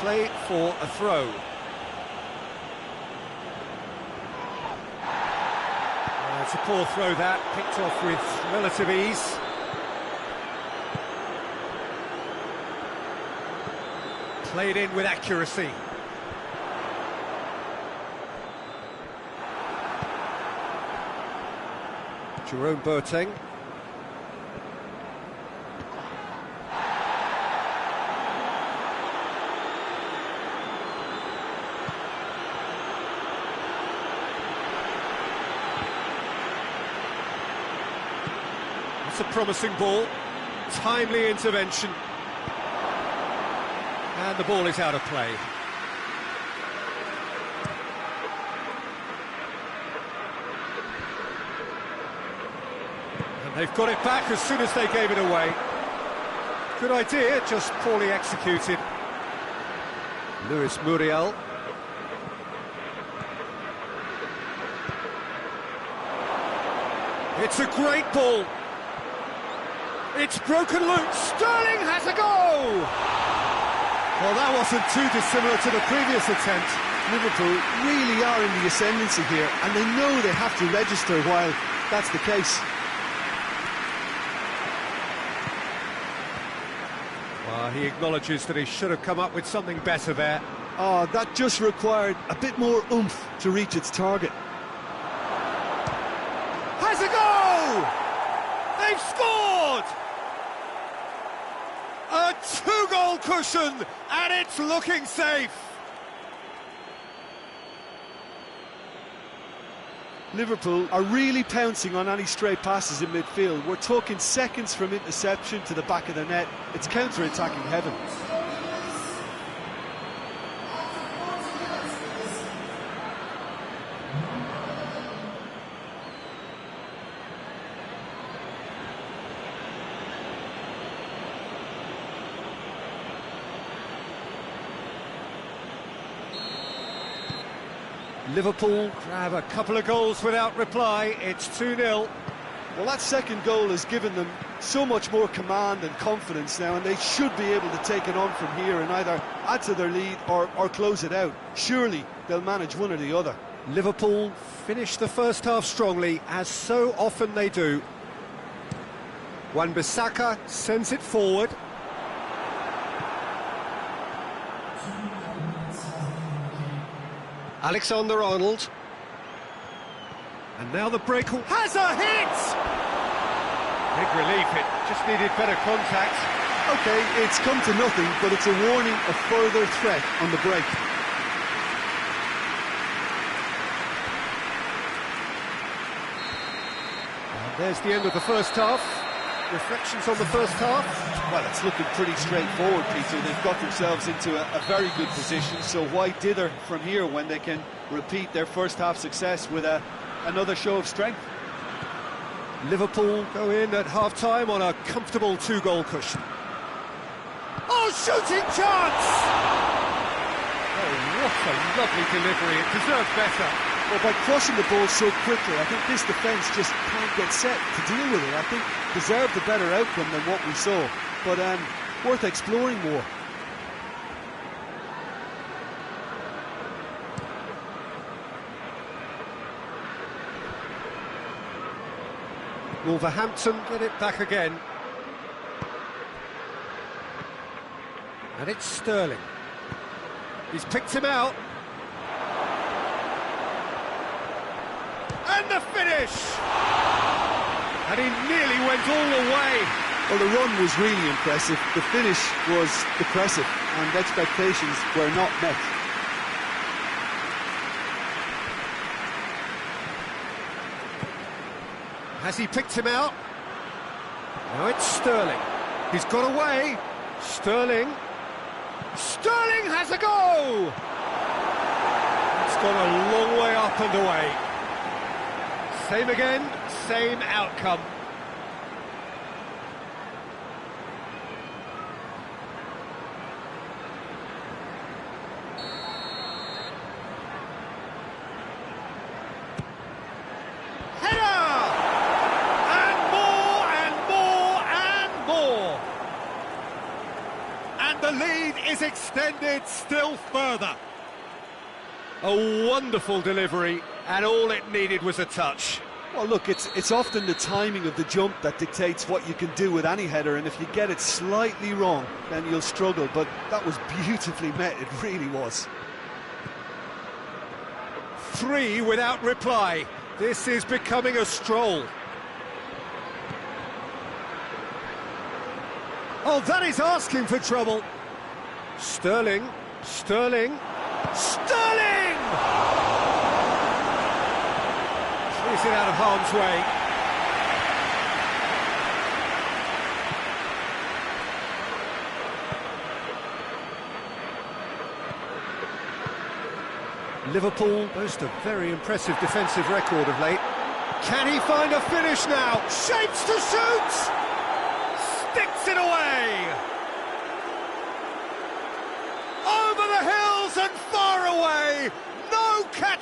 Play for a throw. It's a poor throw that, picked off with relative ease. Played in with accuracy. Jerome Boateng. It's a promising ball, timely intervention, and the ball is out of play. And they've got it back as soon as they gave it away. Good idea, just poorly executed. Luis Muriel. It's a great ball. It's broken loose. Sterling has a goal! Well, that wasn't too dissimilar to the previous attempt. Liverpool really are in the ascendancy here, and they know they have to register while that's the case. Well, he acknowledges that he should have come up with something better there. Oh, that just required a bit more oomph to reach its target. Has a goal! They've scored! A two-goal cushion, and it's looking safe. Liverpool are really pouncing on any stray passes in midfield. We're talking seconds from interception to the back of the net. It's counter-attacking heaven. Liverpool grab a couple of goals without reply. It's 2-0. Well, that second goal has given them so much more command and confidence now, and they should be able to take it on from here and either add to their lead or close it out. Surely they'll manage one or the other. Liverpool finished the first half strongly, as so often they do. Wan-Bissaka sends it forward. Alexander-Arnold. And now the break has a hit! Big relief, it just needed better contact. OK, it's come to nothing, but it's a warning of further threat on the break. And there's the end of the first half. Reflections on the first half? Well, it's looking pretty straightforward, Peter. They've got themselves into a very good position, so why dither from here when they can repeat their first half success with another show of strength? Liverpool go in at half-time on a comfortable two-goal cushion. Oh, shooting chance! Oh, what a lovely delivery. It deserved better. Well, by crossing the ball so quickly, I think this defence just can't get set to deal with it. I think deserved a better outcome than what we saw, but worth exploring more. Wolverhampton get it back again. And it's Sterling. He's picked him out. And the finish! And he nearly went all the way. Well, the run was really impressive. The finish was depressive, and expectations were not met. Has he picked him out? Now it's Sterling. He's got away. Sterling. Sterling has a go! It's gone a long way up and away. Same again, same outcome. The lead is extended still further. A wonderful delivery, and all it needed was a touch. Well, look, it's often the timing of the jump that dictates what you can do with any header, and if you get it slightly wrong, then you'll struggle, but that was beautifully met, it really was. 3 without reply. This is becoming a stroll. Oh, that is asking for trouble. Sterling, Sterling, Sterling! Clears it out of harm's way. Liverpool boast a very impressive defensive record of late. Can he find a finish now? Shapes to shoot! Sticks it away!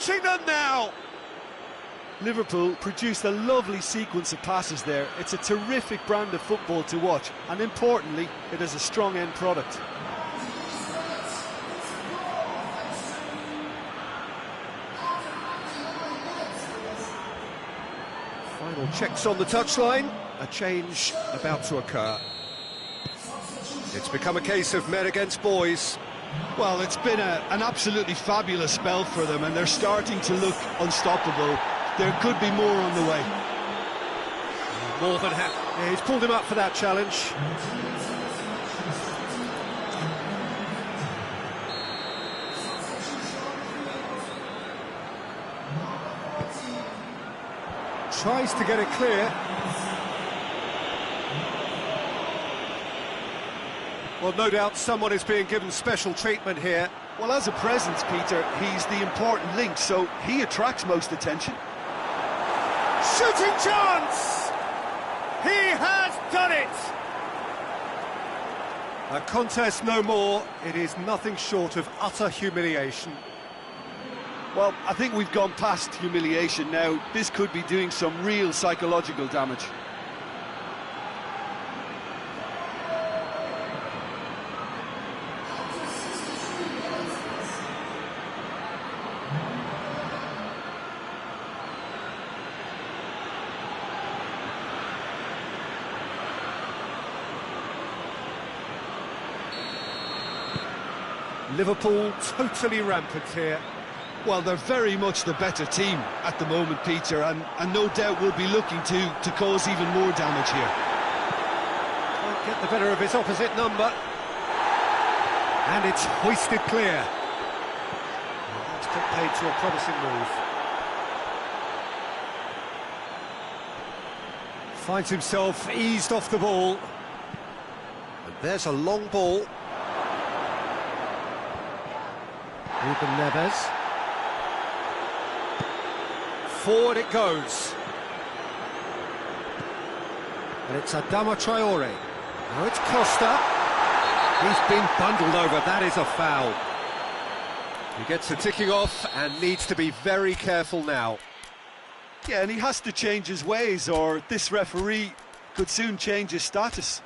watching them now. Liverpool produced a lovely sequence of passes there. It's a terrific brand of football to watch, and importantly, it is a strong end product. Final checks on the touchline. A change about to occur. It's become a case of men against boys. Well, it's been an absolutely fabulous spell for them, and they're starting to look unstoppable. There could be more on the way. More than happy. Yeah, he's pulled him up for that challenge. Tries to get it clear. Well, no doubt someone is being given special treatment here. Well, as a presence, Peter, he's the important link, so he attracts most attention. Shooting chance! He has done it! A contest no more. It is nothing short of utter humiliation. Well, I think we've gone past humiliation now. This could be doing some real psychological damage. Liverpool totally rampant here. Well, they're very much the better team at the moment, Peter, and no doubt will be looking to cause even more damage here. Can't get the better of his opposite number. And it's hoisted clear. That's put paid to a promising move. Finds himself eased off the ball. And there's a long ball. Ruben Neves. Forward it goes. And it's Adama Traore. Now it's Costa. He's been bundled over. That is a foul. He gets the ticking off and needs to be very careful now. Yeah, and he has to change his ways, or this referee could soon change his status.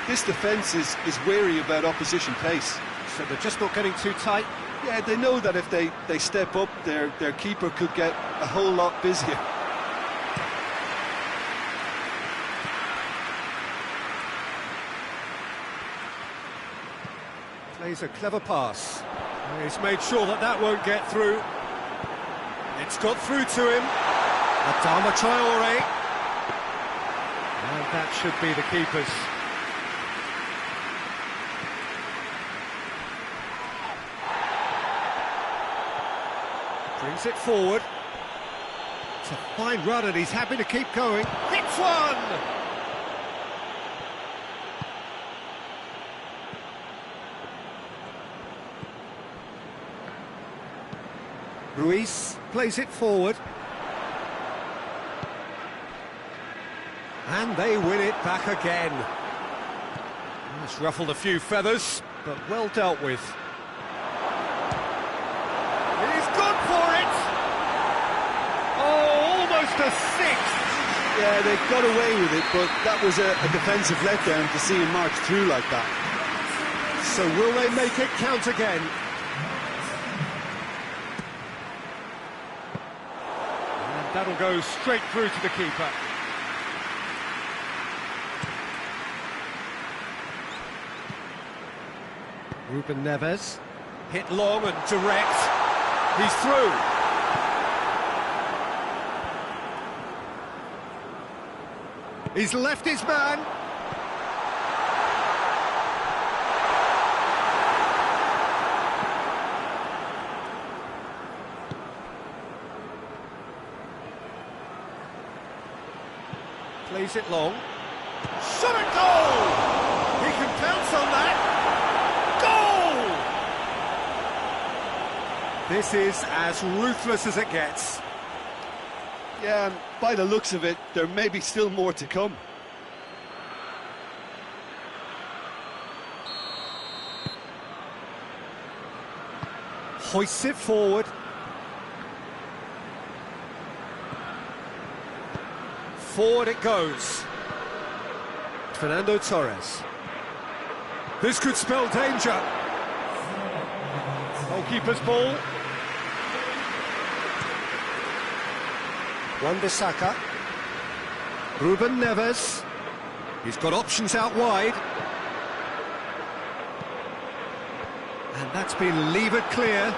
This defence is wary about opposition pace. So they're just not getting too tight. Yeah, they know that if they step up, their keeper could get a whole lot busier. Plays a clever pass. And he's made sure that that won't get through. It's got through to him. Adama Traore. And that should be the keeper's. Brings it forward. It's a fine run and he's happy to keep going. Hits one! Ruiz plays it forward. And they win it back again. It's ruffled a few feathers, but well dealt with. A sixth. Yeah, they got away with it, but that was a defensive letdown to see him march through like that. So will they make it count again? And that'll go straight through to the keeper. Ruben Neves, hit long and direct. He's through. He's left his man. Plays it long. Shot at goal! He can pounce on that. Goal! This is as ruthless as it gets. Yeah, and by the looks of it, there may be still more to come. Hoists it forward. Forward it goes. Fernando Torres. This could spell danger. Goalkeeper's ball. Wan-Bissaka. Ruben Neves. He's got options out wide. And that's been levered clear.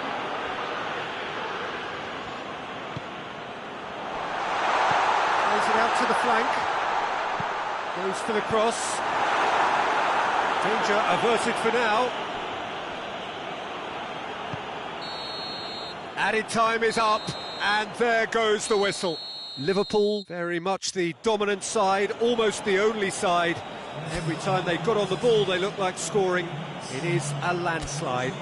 Plays it out to the flank. Goes for the cross. Danger averted for now. Added time is up, and there goes the whistle. Liverpool, very much the dominant side, almost the only side. Every time they got on the ball, they looked like scoring. It is a landslide.